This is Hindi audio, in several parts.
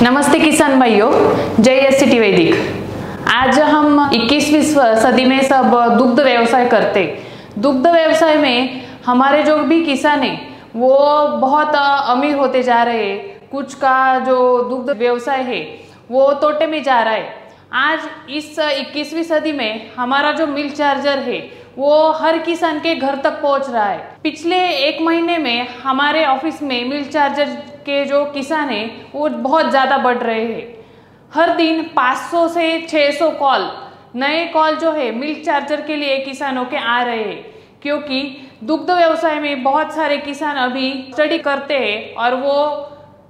नमस्ते किसान भाइयों, जय एससीटी वैदिक। आज हम 21वीं सदी में सब दुग्ध व्यवसाय करते। दुग्ध व्यवसाय में हमारे जो भी किसान हैं वो बहुत अमीर होते जा रहे हैं। कुछ का जो दुग्ध व्यवसाय है वो तोटे में जा रहा है। आज इस 21वीं सदी में हमारा जो मिल्क चार्जर है वो हर किसान के घर तक पहुंच रहा है। पिछले एक महीने में हमारे ऑफिस में मिल्क चार्जर के जो किसान हैं वो बहुत ज़्यादा बढ़ रहे हैं। हर दिन 500 से 600 कॉल, नए कॉल जो है मिल्क चार्जर के लिए किसानों के आ रहे हैं, क्योंकि दुग्ध व्यवसाय में बहुत सारे किसान अभी स्टडी करते हैं और वो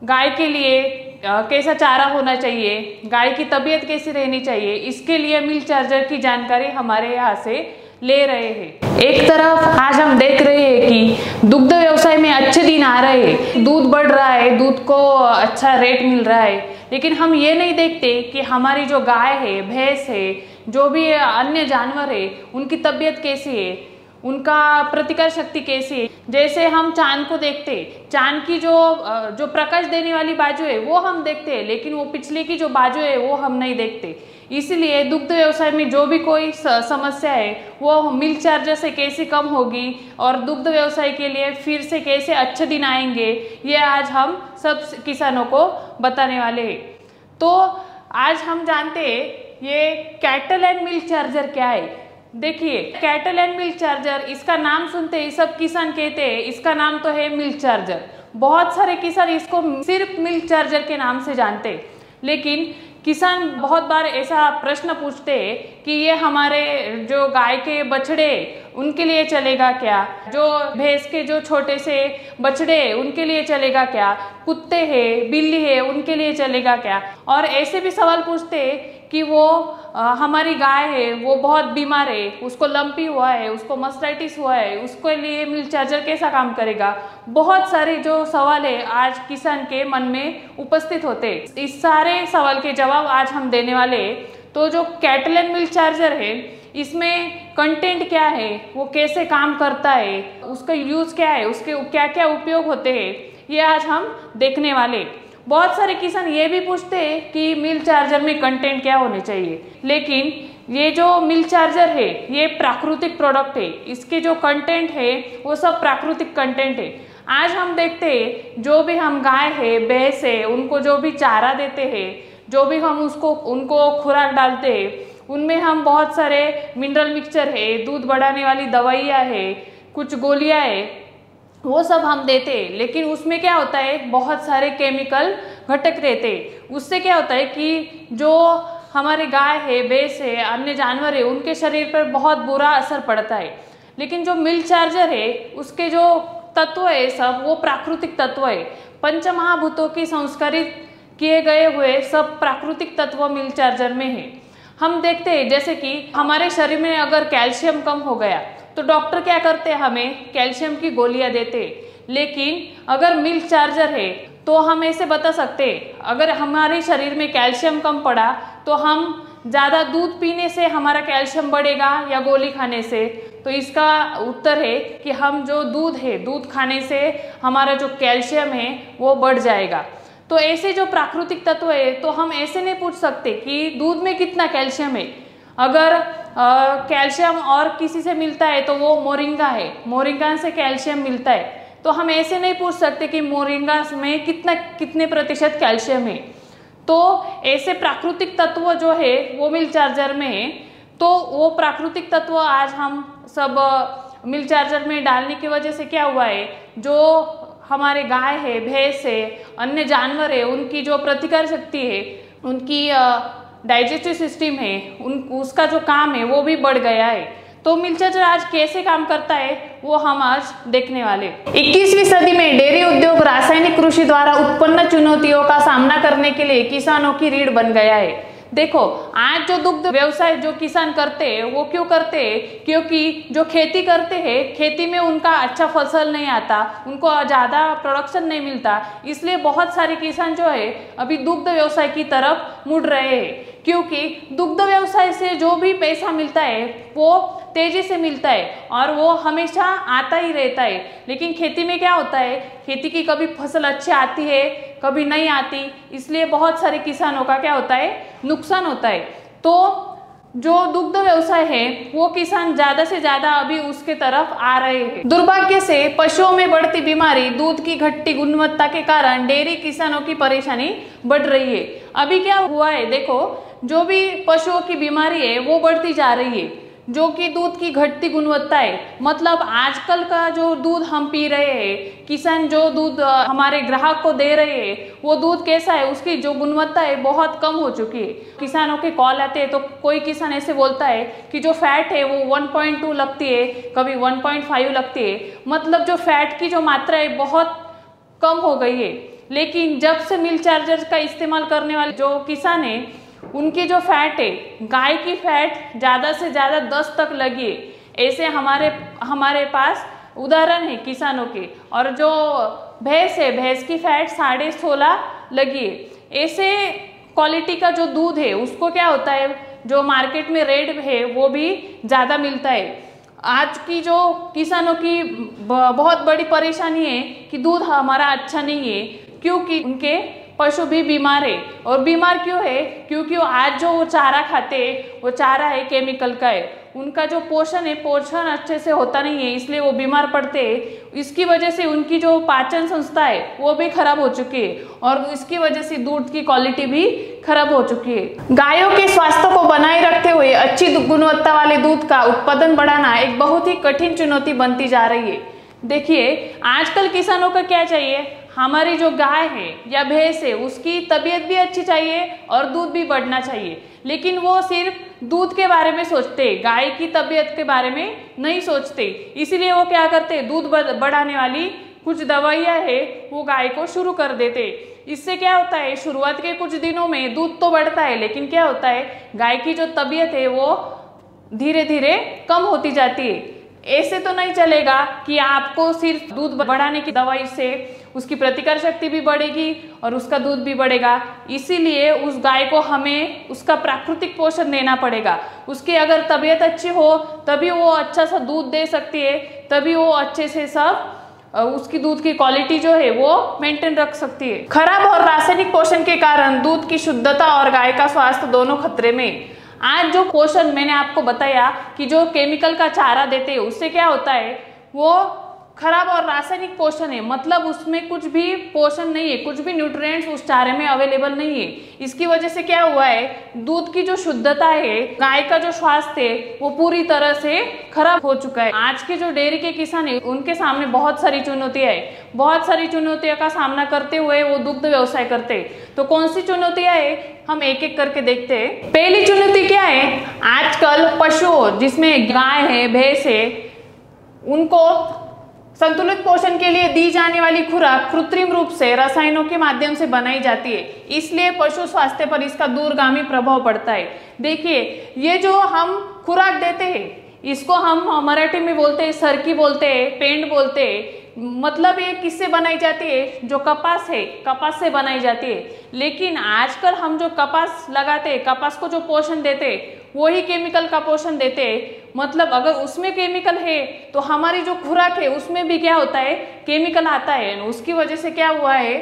गाय के लिए कैसा चारा होना चाहिए, गाय की तबीयत कैसी रहनी चाहिए, इसके लिए मिल्क चार्जर की जानकारी हमारे यहाँ से ले रहे हैं। एक तरफ आज हम देख रहे हैं कि दुग्ध व्यवसाय में अच्छे दिन आ रहे हैं, दूध बढ़ रहा है, दूध को अच्छा रेट मिल रहा है, लेकिन हम ये नहीं देखते कि हमारी जो गाय है, भैंस है, जो भी अन्य जानवर है, उनकी तबीयत कैसी है, उनका प्रतिकार शक्ति कैसी है। जैसे हम चांद को देखते, चांद की जो प्रकाश देने वाली बाजू है वो हम देखते हैं, लेकिन वो पिछले की जो बाजू है वो हम नहीं देखते। इसलिए दुग्ध व्यवसाय में जो भी कोई समस्या है वो मिल्क चार्जर से कैसे कम होगी और दुग्ध व्यवसाय के लिए फिर से कैसे अच्छे दिन आएंगे, ये आज हम सब किसानों को बताने वाले हैं। तो आज हम जानते हैं ये कैटल एंड मिल्क चार्जर क्या है। देखिए, कैटल एंड मिल्क चार्जर, इसका नाम सुनते ही सब किसान कहते हैं इसका नाम तो है मिल्क चार्जर। बहुत सारे किसान इसको सिर्फ मिल्क चार्जर के नाम से जानते हैं, लेकिन किसान बहुत बार ऐसा प्रश्न पूछते हैं कि ये हमारे जो गाय के बछड़े उनके लिए चलेगा क्या, जो भैंस के जो छोटे से बछड़े उनके लिए चलेगा क्या, कुत्ते हैं, बिल्ली है, उनके लिए चलेगा क्या। और ऐसे भी सवाल पूछते हैं कि वो हमारी गाय है वो बहुत बीमार है, उसको लंपी हुआ है, उसको मास्टाइटिस हुआ है, उसके लिए मिल्क चार्जर कैसा काम करेगा। बहुत सारे जो सवाल है आज किसान के मन में उपस्थित होते। इस सारे सवाल के जवाब आज हम देने वाले। तो जो कैटल एंड मिल्क चार्जर है इसमें कंटेंट क्या है, वो कैसे काम करता है, उसका यूज क्या है, उसके क्या क्या उपयोग होते हैं, ये आज हम देखने वाले। बहुत सारे किसान ये भी पूछते हैं कि मिल्क चार्जर में कंटेंट क्या होने चाहिए, लेकिन ये जो मिल्क चार्जर है ये प्राकृतिक प्रोडक्ट है, इसके जो कंटेंट है वो सब प्राकृतिक कंटेंट है। आज हम देखते हैं जो भी हम गाय है, भैंस है, उनको जो भी चारा देते हैं, जो भी हम उनको खुराक डालते हैं, उनमें हम बहुत सारे मिनरल मिक्सचर है, दूध बढ़ाने वाली दवाइयाँ है, कुछ गोलियाँ है, वो सब हम देते हैं। लेकिन उसमें क्या होता है, बहुत सारे केमिकल घटक रहते हैं। उससे क्या होता है कि जो हमारे गाय है, भैंस है, अन्य जानवर है, उनके शरीर पर बहुत बुरा असर पड़ता है। लेकिन जो मिल्क चार्जर है उसके जो तत्व है सब वो प्राकृतिक तत्व है। पंचमहाभूतों की संस्कारित किए गए हुए सब प्राकृतिक तत्व मिल्क चार्जर में है। हम देखते हैं जैसे कि हमारे शरीर में अगर कैल्शियम कम हो गया तो डॉक्टर क्या करते हैं, हमें कैल्शियम की गोलियां देते हैं। लेकिन अगर मिल्क चार्जर है तो हम ऐसे बता सकते हैं, अगर हमारे शरीर में कैल्शियम कम पड़ा तो हम ज़्यादा दूध पीने से हमारा कैल्शियम बढ़ेगा या गोली खाने से। तो इसका उत्तर है कि हम जो दूध है, दूध खाने से हमारा जो कैल्शियम है वो बढ़ जाएगा। तो ऐसे जो प्राकृतिक तत्व है तो हम ऐसे नहीं पूछ सकते कि दूध में कितना कैल्शियम है। अगर कैल्शियम और किसी से मिलता है तो वो मोरिंगा है, मोरिंगा से कैल्शियम मिलता है, तो हम ऐसे नहीं पूछ सकते कि मोरिंगा में कितने प्रतिशत कैल्शियम है। तो ऐसे प्राकृतिक तत्व जो है वो मिल्क चार्जर में है। तो वो प्राकृतिक तत्व आज हम सब मिल्क चार्जर में डालने की वजह से क्या हुआ है, जो हमारे गाय है, भैंस है, अन्य जानवर है, उनकी जो प्रतिकार शक्ति है, उनकी डाइजेस्टिव सिस्टम है, उसका जो काम है वो भी बढ़ गया है। तो मिल्क चार्जर आज कैसे काम करता है वो हम आज देखने वाले। 21वीं सदी में डेयरी उद्योग रासायनिक कृषि द्वारा उत्पन्न चुनौतियों का सामना करने के लिए किसानों की रीढ़ बन गया है। देखो, आज जो दुग्ध व्यवसाय जो किसान करते हैं वो क्यों करते हैं, क्योंकि जो खेती करते हैं खेती में उनका अच्छा फसल नहीं आता, उनको ज़्यादा प्रोडक्शन नहीं मिलता, इसलिए बहुत सारे किसान जो है अभी दुग्ध व्यवसाय की तरफ मुड़ रहे हैं। क्योंकि दुग्ध व्यवसाय से जो भी पैसा मिलता है वो तेजी से मिलता है और वो हमेशा आता ही रहता है। लेकिन खेती में क्या होता है, खेती की कभी फसल अच्छी आती है, कभी नहीं आती, इसलिए बहुत सारे किसानों का क्या होता है, नुकसान होता है। तो जो दुग्ध व्यवसाय है वो किसान ज्यादा से ज्यादा अभी उसके तरफ आ रहे हैं। दुर्भाग्य से पशुओं में बढ़ती बीमारी, दूध की घटती गुणवत्ता के कारण डेयरी किसानों की परेशानी बढ़ रही है। अभी क्या हुआ है, देखो जो भी पशुओं की बीमारी है वो बढ़ती जा रही है, जो कि दूध की घटती गुणवत्ता है। मतलब आजकल का जो दूध हम पी रहे हैं, किसान जो दूध हमारे ग्राहक को दे रहे हैं, वो दूध कैसा है, उसकी जो गुणवत्ता है बहुत कम हो चुकी है। किसानों के कॉल आते हैं तो कोई किसान ऐसे बोलता है कि जो फैट है वो 1.2 लगती है, कभी 1.5 लगती है। मतलब जो फैट की जो मात्रा है बहुत कम हो गई है। लेकिन जब से मिल्क चार्जर का इस्तेमाल करने वाले जो किसान है, उनकी जो फैट है, गाय की फैट ज़्यादा से ज़्यादा 10 तक लगी है। ऐसे हमारे पास उदाहरण है किसानों के। और जो भैंस है, भैंस की फैट 16.5 लगी है। ऐसे क्वालिटी का जो दूध है उसको क्या होता है, जो मार्केट में रेट है वो भी ज़्यादा मिलता है। आज की जो किसानों की बहुत बड़ी परेशानी है कि दूध हमारा अच्छा नहीं है, क्योंकि उनके पशु भी बीमार है। और बीमार क्यों है, क्योंकि आज जो वो चारा खाते हैं वो चारा है केमिकल का है। उनका जो पोषण है, पोषण अच्छे से होता नहीं है, इसलिए वो बीमार पड़ते हैं। इसकी वजह से उनकी जो पाचन संस्था है वो भी खराब हो चुकी है और इसकी वजह से दूध की क्वालिटी भी खराब हो चुकी है। गायों के स्वास्थ्य को बनाए रखते हुए अच्छी गुणवत्ता वाले दूध का उत्पादन बढ़ाना एक बहुत ही कठिन चुनौती बनती जा रही है। देखिए आजकल किसानों का क्या चाहिए, हमारी जो गाय है या भैंस है उसकी तबीयत भी अच्छी चाहिए और दूध भी बढ़ना चाहिए। लेकिन वो सिर्फ दूध के बारे में सोचते, गाय की तबीयत के बारे में नहीं सोचते। इसीलिए वो क्या करते, दूध बढ़ाने वाली कुछ दवाइयाँ है वो गाय को शुरू कर देते। इससे क्या होता है, शुरुआत के कुछ दिनों में दूध तो बढ़ता है, लेकिन क्या होता है, गाय की जो तबीयत है वो धीरे धीरे कम होती जाती है। ऐसे तो नहीं चलेगा कि आपको सिर्फ दूध बढ़ाने की दवाई से उसकी प्रतिकार शक्ति भी बढ़ेगी और उसका दूध भी बढ़ेगा। इसीलिए उस गाय को हमें उसका प्राकृतिक पोषण देना पड़ेगा। उसकी अगर तबीयत अच्छी हो तभी वो अच्छा सा दूध दे सकती है, तभी वो अच्छे से सब उसकी दूध की क्वालिटी जो है वो मेंटेन रख सकती है। खराब और रासायनिक पोषण के कारण दूध की शुद्धता और गाय का स्वास्थ्य दोनों खतरे में। आज जो पोषण मैंने आपको बताया कि जो केमिकल का चारा देते हैं उससे क्या होता है, वो खराब और रासायनिक पोषण है। मतलब उसमें कुछ भी पोषण नहीं है, कुछ भी न्यूट्रिएंट्स उस चारे में अवेलेबल नहीं है। इसकी वजह से क्या हुआ है, दूध की जो शुद्धता है, गाय का जो स्वास्थ्य है वो पूरी तरह से खराब हो चुका है। आज के जो डेयरी के किसान है उनके सामने बहुत सारी चुनौतियां है, बहुत सारी चुनौतियों का सामना करते हुए वो दुग्ध व्यवसाय करते हैं। तो कौन सी चुनौतियां है, हम एक एक करके देखते हैं। पहली चुनौती क्या है, आजकल पशुओं जिसमें गाय है, भैंस है, उनको संतुलित पोषण के लिए दी जाने वाली खुराक कृत्रिम रूप से रसायनों के माध्यम से बनाई जाती है। इसलिए पशु स्वास्थ्य पर इसका दूरगामी प्रभाव पड़ता है। देखिए ये जो हम खुराक देते हैं इसको हम मराठी में बोलते हैं सरकी बोलते हैं, पेंड बोलते हैं। मतलब ये किससे बनाई जाती है, जो कपास है, कपास से बनाई जाती है। लेकिन आजकल हम जो कपास लगाते हैं, कपास को जो पोषण देते हैं वही केमिकल का पोषण देते हैं। मतलब अगर उसमें केमिकल है तो हमारी जो खुराक है उसमें भी क्या होता है, केमिकल आता है। उसकी वजह से क्या हुआ है,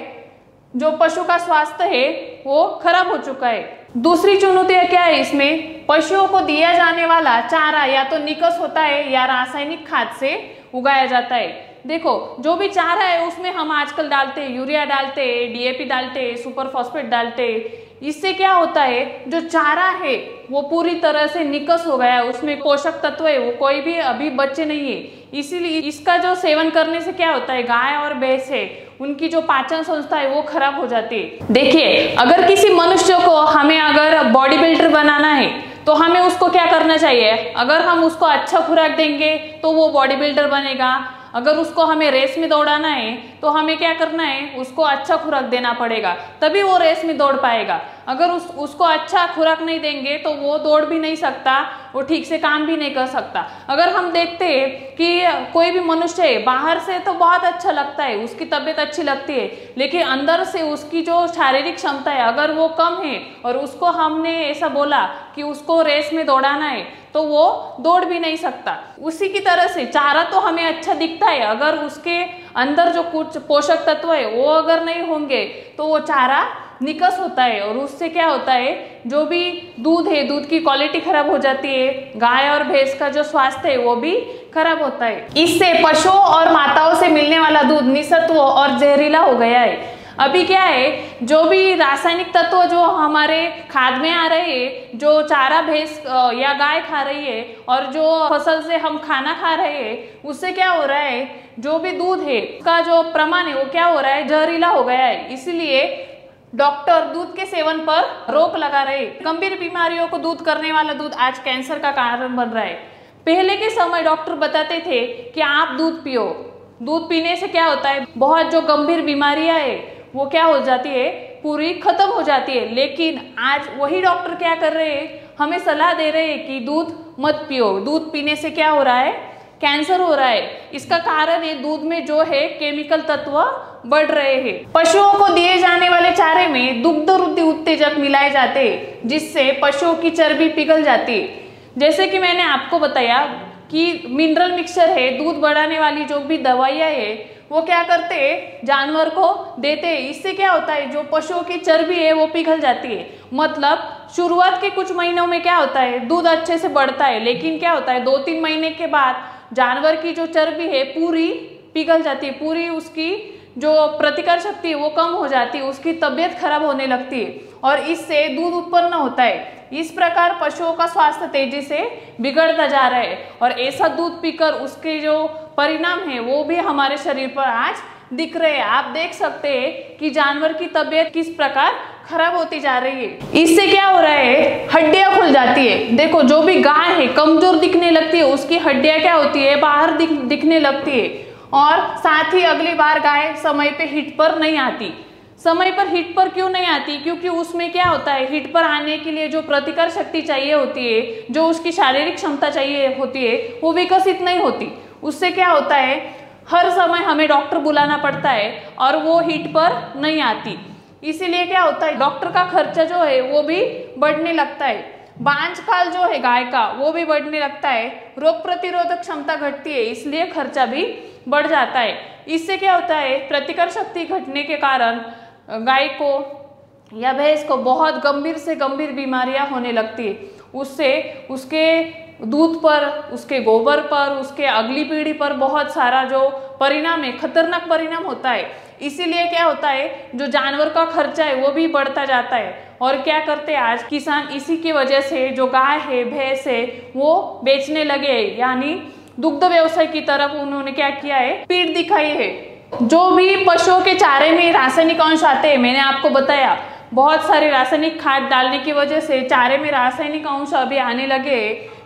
जो पशु का स्वास्थ्य है वो खराब हो चुका है। दूसरी चुनौती क्या है इसमें, पशुओं को दिया जाने वाला चारा या तो निकस होता है या रासायनिक खाद से उगाया जाता है। देखो जो भी चारा है उसमें हम आजकल डालते हैं, यूरिया डालते हैं, डीएपी डालते हैं, सुपर फॉस्फेट डालते हैं। इससे क्या होता है, जो चारा है वो पूरी तरह से निकस हो गया है, उसमें पोषक तत्व है वो कोई भी अभी बचे नहीं है। इसीलिए इसका जो सेवन करने से क्या होता है, गाय और भैंस है उनकी जो पाचन संस्था है वो खराब हो जाती है। देखिए अगर किसी मनुष्य को हमें अगर बॉडी बिल्डर बनाना है तो हमें उसको क्या करना चाहिए, अगर हम उसको अच्छा खुराक देंगे तो वो बॉडी बिल्डर बनेगा। अगर उसको हमें रेस में दौड़ाना है तो हमें क्या करना है, उसको अच्छा खुराक देना पड़ेगा, तभी वो रेस में दौड़ पाएगा। अगर उसको अच्छा खुराक नहीं देंगे तो वो दौड़ भी नहीं सकता, वो ठीक से काम भी नहीं कर सकता। अगर हम देखते हैं कि कोई भी मनुष्य है, बाहर से तो बहुत अच्छा लगता है, उसकी तबीयत अच्छी लगती है, लेकिन अंदर से उसकी जो शारीरिक क्षमता है अगर वो कम है और उसको हमने ऐसा बोला कि उसको रेस में दौड़ाना है तो वो दौड़ भी नहीं सकता। उसी की तरह से चारा तो हमें अच्छा दिखता है, अगर उसके अंदर जो कुछ पोषक तत्व है वो अगर नहीं होंगे तो वो चारा निकस होता है और उससे क्या होता है, जो भी दूध है, दूध की क्वालिटी खराब हो जाती है, गाय और भैंस का जो स्वास्थ्य है वो भी खराब होता है। इससे पशुओं और माताओं से मिलने वाला दूध निसत्व और जहरीला हो गया है। अभी क्या है, जो भी रासायनिक तत्व जो हमारे खाद में आ रहे हैं, जो चारा भैंस या गाय खा रही है और जो फसल से हम खाना खा रहे हैं, उससे क्या हो रहा है, जो भी दूध है उसका जो प्रमाण है वो क्या हो रहा है, जहरीला हो गया है। इसलिए डॉक्टर दूध के सेवन पर रोक लगा रहे। गंभीर बीमारियों को दूर करने वाला दूध आज कैंसर का कारण बन रहा है। पहले के समय डॉक्टर बताते थे कि आप दूध पियो, दूध पीने से क्या होता है, बहुत जो गंभीर बीमारियां है वो क्या हो जाती है, पूरी खत्म हो जाती है। लेकिन आज वही डॉक्टर क्या कर रहे हैं, हमें सलाह दे रहे हैं कि दूध मत पियो, दूध पीने से क्या हो रहा है, कैंसर हो रहा है। इसका कारण है दूध में जो है केमिकल तत्व बढ़ रहे हैं। पशुओं को दिए जाने वाले चारे में दुग्ध वृद्धि उत्तेजक मिलाए जाते हैं, जिससे पशुओं की चर्बी पिघल जाती है। जैसे कि मैंने आपको बताया कि मिनरल मिक्सचर है, दूध बढ़ाने वाली जो भी दवाइयाँ है वो क्या करते हैं, जानवर को देते हैं। इससे क्या होता है, जो पशुओं की चर्बी है वो पिघल जाती है। मतलब शुरुआत के कुछ महीनों में क्या होता है, दूध अच्छे से बढ़ता है, लेकिन क्या होता है 2-3 महीने के बाद जानवर की जो चर्बी है पूरी पिघल जाती है, पूरी उसकी जो प्रतिकार शक्ति है वो कम हो जाती है, उसकी तबीयत खराब होने लगती है और इससे दूध उत्पन्न होता है। इस प्रकार पशुओं का स्वास्थ्य तेजी से बिगड़ता जा रहा है और ऐसा दूध पीकर उसके जो परिणाम है वो भी हमारे शरीर पर आज दिख रहे हैं। आप देख सकते हैं कि जानवर की तबीयत किस प्रकार खराब होती जा रही है। इससे क्या हो रहा है, हड्डियां खुल जाती है। देखो जो भी गाय है कमजोर दिखने लगती है, उसकी हड्डियां क्या होती है, बाहर दिखने लगती है। और साथ ही अगली बार गाय समय पे हिट पर नहीं आती। समय पर हिट पर क्यों नहीं आती, क्योंकि उसमें क्या होता है, हिट पर आने के लिए जो प्रतिकार शक्ति चाहिए होती है, जो उसकी शारीरिक क्षमता चाहिए होती है, वो विकसित नहीं होती। उससे क्या होता है, हर समय हमें डॉक्टर बुलाना पड़ता है और वो हिट पर नहीं आती। इसीलिए क्या होता है, डॉक्टर का खर्चा जो है वो भी बढ़ने लगता है। बांझ काल जो है गाय का वो भी बढ़ने लगता है। रोग प्रतिरोधक क्षमता घटती है, इसलिए खर्चा भी बढ़ जाता है। इससे क्या होता है, प्रतिकार शक्ति घटने के कारण गाय को या भैंस को बहुत गंभीर से गंभीर बीमारियां होने लगती है। उससे उसके दूध पर, उसके गोबर पर, उसके अगली पीढ़ी पर बहुत सारा जो परिणाम है, खतरनाक परिणाम होता है। इसीलिए क्या होता है, जो जानवर का खर्चा है वो भी बढ़ता जाता है। और क्या करते हैं आज किसान, इसी की वजह से जो गाय है, भैंस है वो बेचने लगे, यानी दुग्ध व्यवसाय की तरफ उन्होंने क्या किया है, पीठ दिखाई है। जो भी पशुओं के चारे में रासायनिक अंश आते हैं, मैंने आपको बताया बहुत सारे रासायनिक खाद डालने की वजह से चारे में रासायनिक अंश अभी आने लगे।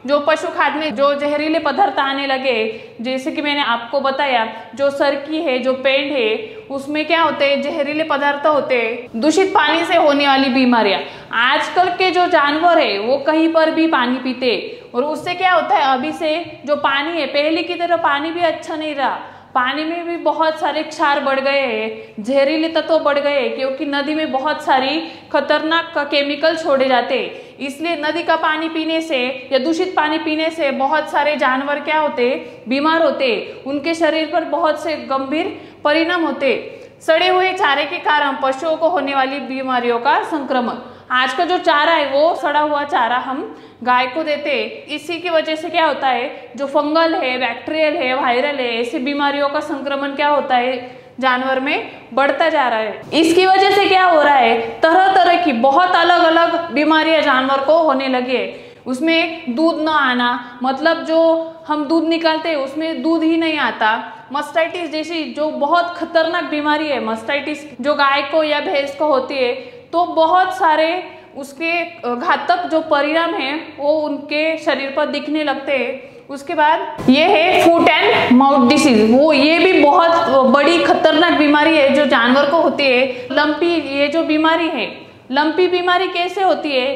जो पशु खाद में जो जहरीले पदार्थ आने लगे, जैसे कि मैंने आपको बताया, जो सरकी है, जो पेंट है, उसमें क्या होते हैं, जहरीले पदार्थ होते हैं। दूषित पानी से होने वाली बीमारियां, आजकल के जो जानवर है वो कहीं पर भी पानी पीते और उससे क्या होता है, अभी से जो पानी है, पहले की तरह पानी भी अच्छा नहीं रहा। पानी में भी बहुत सारे क्षार बढ़ गए हैं, जहरीले तत्व बढ़ गए हैं, क्योंकि नदी में बहुत सारी खतरनाक केमिकल छोड़े जाते हैं। इसलिए नदी का पानी पीने से या दूषित पानी पीने से बहुत सारे जानवर क्या होते, बीमार होते, उनके शरीर पर बहुत से गंभीर परिणाम होते। सड़े हुए चारे के कारण पशुओं को होने वाली बीमारियों का संक्रमण। आज का जो चारा है वो सड़ा हुआ चारा हम गाय को देते। इसी की वजह से क्या होता है, जो फंगल है, बैक्टीरियल है, वायरल है, ऐसी बीमारियों का संक्रमण क्या होता है, जानवर में बढ़ता जा रहा है। इसकी वजह से क्या हो रहा है, तरह तरह की बहुत अलग अलग बीमारियां जानवर को होने लगी है। उसमें दूध न आना, मतलब जो हम दूध निकालते हैं उसमें दूध ही नहीं आता। मस्टाइटिस जैसी जो बहुत खतरनाक बीमारी है, मस्टाइटिस जो गाय को या भैंस को होती है, तो बहुत सारे उसके घातक जो परिणाम है वो उनके शरीर पर दिखने लगते हैं। उसके बाद ये है फुट एंड माउथ डिसीज, वो ये भी बहुत बड़ी खतरनाक बीमारी है जो जानवर को होती है। लंपी, ये जो बीमारी है, लंपी बीमारी कैसे होती है?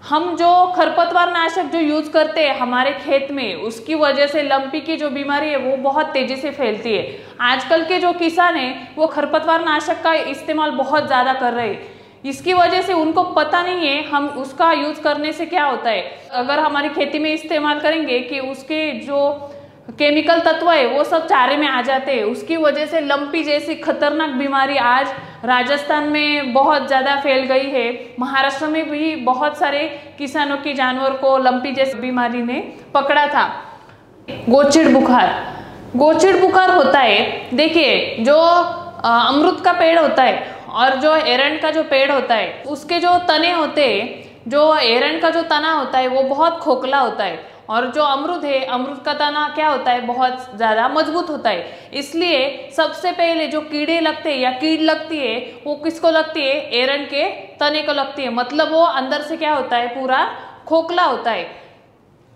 हम जो खरपतवार नाशक जो यूज करते हैं हमारे खेत में, उसकी वजह से लंपी की जो बीमारी है वो बहुत तेजी से फैलती है। आजकल के जो किसान हैं वो खरपतवार नाशक का इस्तेमाल बहुत ज्यादा कर रहे हैं। इसकी वजह से उनको पता नहीं है हम उसका यूज करने से क्या होता है। अगर हमारी खेती में इस्तेमाल करेंगे कि उसके जो केमिकल तत्व है वो सब चारे में आ जाते हैं, उसकी वजह से लंपी जैसी खतरनाक बीमारी आज राजस्थान में बहुत ज़्यादा फैल गई है। महाराष्ट्र में भी बहुत सारे किसानों की जानवर को लंपी जैसी बीमारी ने पकड़ा था। गोचिड़ बुखार, गोचिड़ बुखार होता है, देखिए जो अमरूद का पेड़ होता है और जो एरंड का जो पेड़ होता है उसके जो तने होते हैं, जो एरंड का जो तना होता है वो बहुत खोखला होता है और जो अमरूद है, अमरूद का तना क्या होता है, बहुत ज्यादा मजबूत होता है। इसलिए सबसे पहले जो कीड़े लगते हैं या कीड़ लगती है वो किसको लगती है? एरंड के तने को लगती है। मतलब वो अंदर से क्या होता है, पूरा खोखला होता है।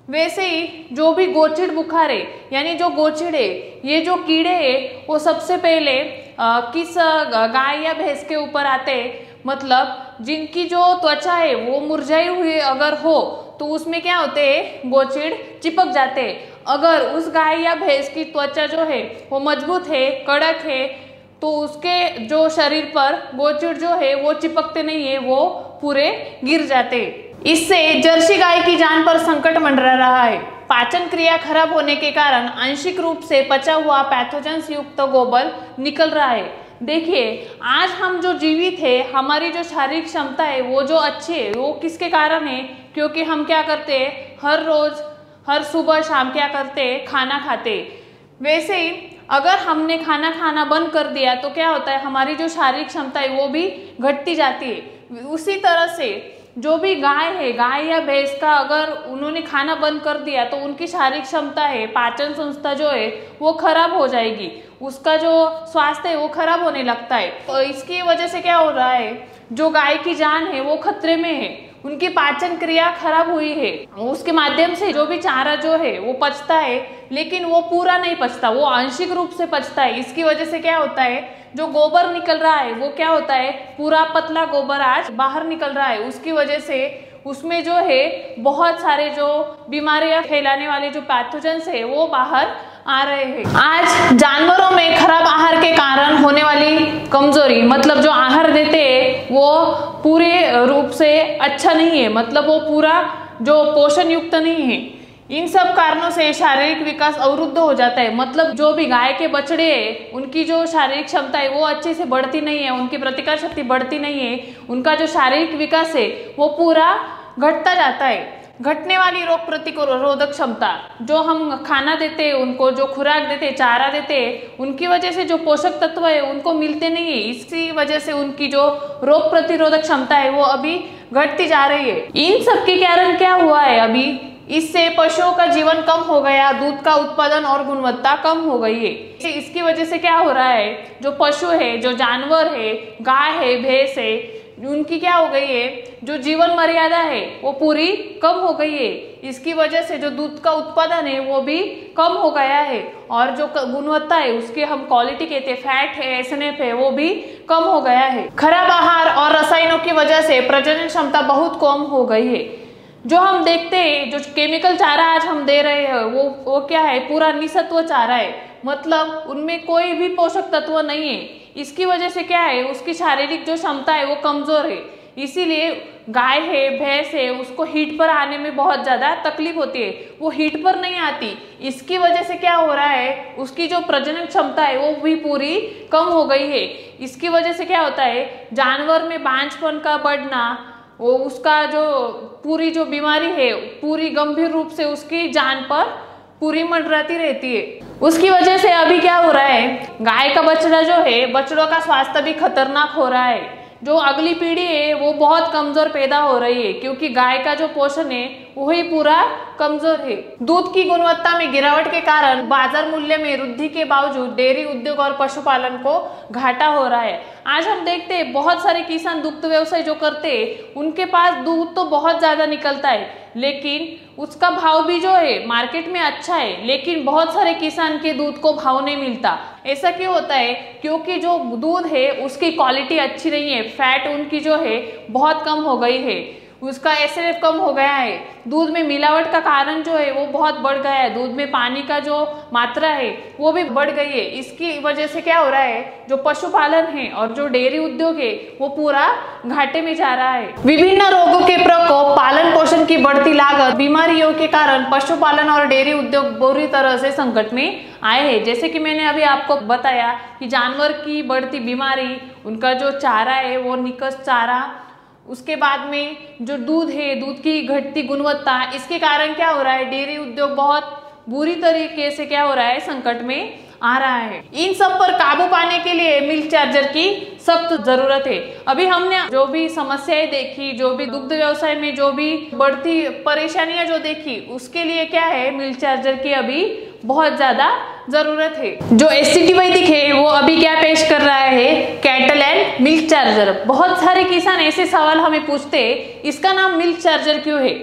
वैसे ही जो भी गोचिड़ बुखार है यानी जो गोचिड़ है, ये जो कीड़े हैं वो सबसे पहले किस गाय या भैंस के ऊपर आते हैं। मतलब जिनकी जो त्वचा है वो मुरझाई हुई अगर हो तो उसमें क्या होते हैं, गोचिड़ चिपक जाते हैं। अगर उस गाय या भैंस की त्वचा जो है वो मजबूत है, कड़क है, तो उसके जो शरीर पर गोचिड़ जो है वो चिपकते नहीं है, वो पूरे गिर जाते हैं। इससे जर्सी गाय की जान पर संकट मंडरा रहा है। पाचन क्रिया खराब होने के कारण आंशिक रूप से पचा हुआ पैथोजन युक्त गोबर निकल रहा है। देखिए आज हम जो जीवित है, हमारी जो शारीरिक क्षमता है वो जो अच्छी है वो किसके कारण है? क्योंकि हम क्या करते हैं, हर रोज हर सुबह शाम क्या करते हैं, खाना खाते हैं। वैसे ही अगर हमने खाना खाना बंद कर दिया तो क्या होता है, हमारी जो शारीरिक क्षमता है वो भी घटती जाती है। उसी तरह से जो भी गाय है, गाय या भैंस का अगर उन्होंने खाना बंद कर दिया तो उनकी शारीरिक क्षमता है, पाचन संस्था जो है वो खराब हो जाएगी, उसका जो स्वास्थ्य है वो खराब होने लगता है। तो इसकी वजह से क्या हो रहा है, जो गाय की जान है वो खतरे में है, उनकी पाचन क्रिया खराब हुई है। उसके माध्यम से जो भी चारा जो है वो पचता है, लेकिन वो पूरा नहीं पचता, वो आंशिक रूप से पचता है। इसकी वजह से क्या होता है, जो गोबर निकल रहा है वो क्या होता है, पूरा पतला गोबर आज बाहर निकल रहा है। उसकी वजह से उसमें जो है बहुत सारे जो बीमारियां फैलाने वाले जो पैथोजेंस है वो बाहर आ रहे हैं। आज जानवरों में खराब आहार के कारण होने वाली कमजोरी, मतलब जो आहार देते हैं वो पूरे रूप से अच्छा नहीं है, मतलब वो पूरा जो पोषण युक्त नहीं है। इन सब कारणों से शारीरिक विकास अवरुद्ध हो जाता है। मतलब जो भी गाय के बछड़े हैं उनकी जो शारीरिक क्षमता है वो अच्छे से बढ़ती नहीं है, उनकी प्रतिकार शक्ति बढ़ती नहीं है, उनका जो शारीरिक विकास है वो पूरा घटता जाता है। घटने वाली रोग प्रतिरोधक क्षमता, जो हम खाना देते हैं उनको, जो खुराक देते हैं, चारा देते हैं, उनकी वजह से जो पोषक तत्व है उनको मिलते नहीं है। इसी वजह से उनकी जो रोग प्रतिरोधक क्षमता है वो अभी घटती जा रही है। इन सब के कारण क्या हुआ है, अभी इससे पशुओं का जीवन कम हो गया, दूध का उत्पादन और गुणवत्ता कम हो गई है। इसकी वजह से क्या हो रहा है, जो पशु है, जो जानवर है, गाय है, भैंस है, उनकी क्या हो गई है, जो जीवन मर्यादा है वो पूरी कम हो गई है। इसकी वजह से जो दूध का उत्पादन है वो भी कम हो गया है और जो गुणवत्ता है उसकी हम क्वालिटी कहते हैं, फैट है, एसएनएफ है, वो भी कम हो गया है। खराब आहार और रसायनों की वजह से प्रजनन क्षमता बहुत कम हो गई है। जो हम देखते हैं, जो केमिकल चारा आज हम दे रहे हैं वो क्या है, पूरा निसत्व चारा है, मतलब उनमें कोई भी पोषक तत्व नहीं है। इसकी वजह से क्या है, उसकी शारीरिक जो क्षमता है वो कमजोर है। इसीलिए गाय है, भैंस है, उसको हीट पर आने में बहुत ज्यादा तकलीफ होती है, वो हीट पर नहीं आती। इसकी वजह से क्या हो रहा है, उसकी जो प्रजनन क्षमता है वो भी पूरी कम हो गई है। इसकी वजह से क्या होता है, जानवर में बांझपन का बढ़ना, वो उसका जो पूरी जो बीमारी है पूरी गंभीर रूप से उसकी जान पर पूरी मंडराती रहती है। उसकी वजह से अभी क्या हो रहा है, गाय का बछड़ा जो है, बछड़ों का स्वास्थ्य भी खतरनाक हो रहा है। जो अगली पीढ़ी है वो बहुत कमजोर पैदा हो रही है, क्योंकि गाय का जो पोषण है वही पूरा कमजोर है। दूध की गुणवत्ता में गिरावट के कारण बाजार मूल्य में वृद्धि के बावजूद डेयरी उद्योग और पशुपालन को घाटा हो रहा है। आज हम देखते हैं बहुत सारे किसान दुग्ध व्यवसाय जो करते हैं उनके पास दूध तो बहुत ज्यादा निकलता है, लेकिन उसका भाव भी जो है मार्केट में अच्छा है, लेकिन बहुत सारे किसान के दूध को भाव नहीं मिलता। ऐसा क्यों होता है? क्योंकि जो दूध है उसकी क्वालिटी अच्छी नहीं है, फैट उनकी जो है बहुत कम हो गई है, उसका एसएनएफ कम हो गया है, दूध में मिलावट का कारण जो है वो बहुत बढ़ गया है, दूध में पानी का जो मात्रा है वो भी बढ़ गई है। इसकी वजह से क्या हो रहा है, जो पशुपालन है और जो डेयरी उद्योग है वो पूरा घाटे में जा रहा है। विभिन्न रोगों के प्रकोप, पालन पोषण की बढ़ती लागत, बीमारियों के कारण पशुपालन और डेयरी उद्योग बुरी तरह से संकट में आए हैं। जैसे कि मैंने अभी आपको बताया कि जानवर की बढ़ती बीमारी, उनका जो चारा है वो निकस चारा, उसके बाद में जो दूध है, दूध की घटती गुणवत्ता, इसके कारण क्या हो रहा है, डेयरी उद्योग बहुत बुरी तरीके से क्या हो रहा है, संकट में आ रहा है। इन सब पर काबू पाने के लिए मिल्क चार्जर की सख्त जरूरत है। अभी हमने जो भी समस्याएं देखी, जो भी दुग्ध व्यवसाय में जो भी बढ़ती परेशानियां जो देखी, उसके लिए क्या है, मिल्क चार्जर की अभी बहुत ज्यादा जरूरत है। जो एससीटी वैदिक है वो अभी क्या पेश कर रहा है, कैटल एंड मिल्क चार्जर। बहुत सारे किसान ऐसे सवाल हमें पूछते हैं, इसका नाम मिल्क चार्जर क्यों है?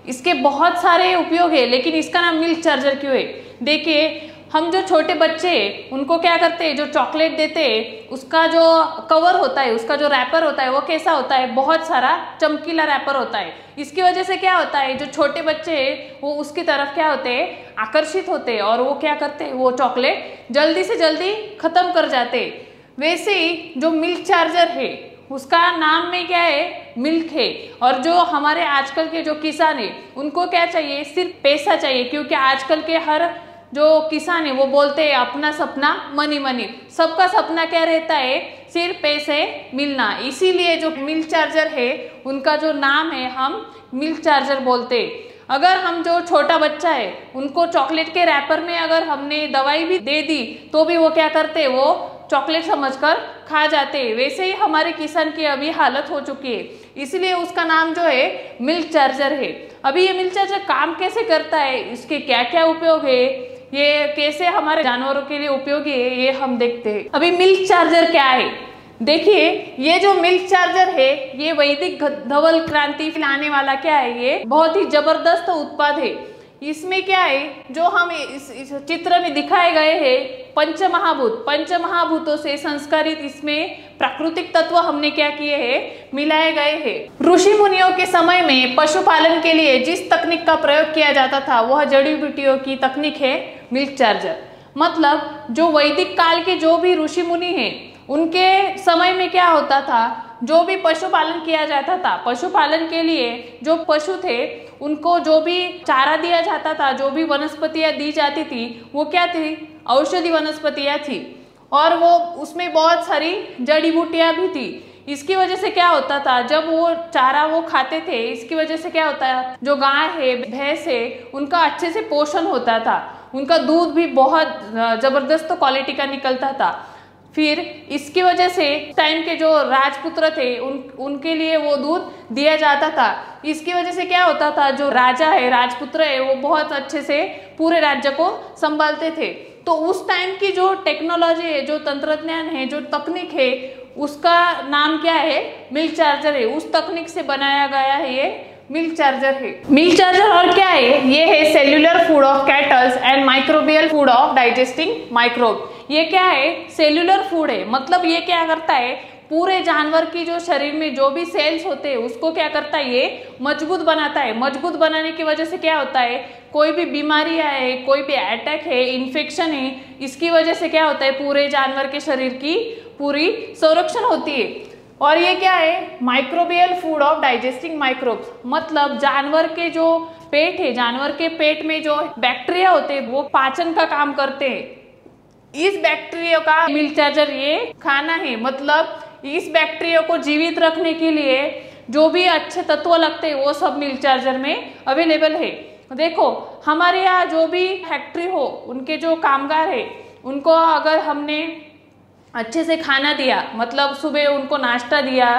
इसके बहुत सारे उपयोग है, लेकिन इसका नाम मिल्क चार्जर क्यों है? देखिए, हम जो छोटे बच्चे उनको क्या करते हैं, जो चॉकलेट देते हैं उसका जो कवर होता है, उसका जो रैपर होता है वो कैसा होता है, बहुत सारा चमकीला रैपर होता है। इसकी वजह से क्या होता है, जो छोटे बच्चे हैं वो उसकी तरफ क्या होते हैं, आकर्षित होते हैं और वो क्या करते हैं, वो चॉकलेट जल्दी से जल्दी खत्म कर जाते हैं। वैसे ही जो मिल्क चार्जर है उसका नाम में क्या है, मिल्क है। और जो हमारे आजकल के जो किसान है उनको क्या चाहिए, सिर्फ पैसा चाहिए, क्योंकि आजकल के हर जो किसान है वो बोलते हैं अपना सपना मनी मनी, सबका सपना क्या रहता है, सिर्फ पैसे मिलना। इसीलिए जो मिल्क चार्जर है उनका जो नाम है हम मिल्क चार्जर बोलते हैं। अगर हम जो छोटा बच्चा है उनको चॉकलेट के रैपर में अगर हमने दवाई भी दे दी तो भी वो क्या करते हैं, वो चॉकलेट समझकर खा जाते हैं। वैसे ही हमारे किसान की अभी हालत हो चुकी है, इसलिए उसका नाम जो है मिल्क चार्जर है। अभी ये मिल्क चार्जर काम कैसे करता है, इसके क्या क्या उपयोग है, ये कैसे हमारे जानवरों के लिए उपयोगी है, ये हम देखते हैं। अभी मिल्क चार्जर क्या है, देखिए, ये जो मिल्क चार्जर है ये वैदिक धवल क्रांति लाने वाला क्या है, ये बहुत ही जबरदस्त उत्पाद है। इसमें क्या है, जो हम इस चित्र में दिखाए गए हैं पंचमहाभूतों से संस्कारित इसमें प्राकृतिक तत्व हमने क्या किए हैं, मिलाए गए हैं। ऋषि मुनियों के समय में पशुपालन के लिए जिस तकनीक का प्रयोग किया जाता था वह जड़ी बूटियों की तकनीक है मिल्क चार्जर। मतलब जो वैदिक काल के जो भी ऋषि मुनि हैं उनके समय में क्या होता था, जो भी पशुपालन किया जाता था, पशुपालन के लिए जो पशु थे उनको जो भी चारा दिया जाता था, जो भी वनस्पतियां दी जाती थी वो क्या थी, औषधि वनस्पतियां थी और वो उसमें बहुत सारी जड़ी बूटियां भी थी। इसकी वजह से क्या होता था, जब वो चारा वो खाते थे, इसकी वजह से क्या होता है, जो गाय है भैंस है उनका अच्छे से पोषण होता था, उनका दूध भी बहुत जबरदस्त क्वालिटी का निकलता था। फिर इसकी वजह से टाइम के जो राजपुत्र थे उनके लिए वो दूध दिया जाता था। इसकी वजह से क्या होता था, जो राजा है, राजपुत्र है, वो बहुत अच्छे से पूरे राज्य को संभालते थे। तो उस टाइम की जो टेक्नोलॉजी है, जो तंत्रज्ञान है, जो तकनीक है, उसका नाम क्या है, मिल्क चार्जर है। उस तकनीक से बनाया गया है ये मिल्क चार्जर है। मिल्क चार्जर और क्या है, ये है cellular food of kettles and microbial food of digesting microbe. ये क्या है, सेल्यूलर फूड है। मतलब ये क्या करता है, पूरे जानवर की जो शरीर में जो भी सेल्स होते हैं उसको क्या करता है, ये मजबूत बनाता है। मजबूत बनाने की वजह से क्या होता है, कोई भी बीमारी है, कोई भी अटैक है, इन्फेक्शन है, इसकी वजह से क्या होता है, पूरे जानवर के शरीर की पूरी संरक्षण होती है। और ये क्या है, microbial food of digesting microbes. मतलब जानवर के जो पेट है, जानवर के पेट में जो बैक्टीरिया होते हैं वो पाचन का काम करते हैं। इस बैक्टीरिया का मिल्क चार्जर ये खाना है। मतलब इस बैक्टीरिया को जीवित रखने के लिए जो भी अच्छे तत्व लगते हैं वो सब मिल्क चार्जर में अवेलेबल है। देखो, हमारे यहाँ जो भी फैक्ट्री हो उनके जो कामगार है उनको अगर हमने अच्छे से खाना दिया, मतलब सुबह उनको नाश्ता दिया,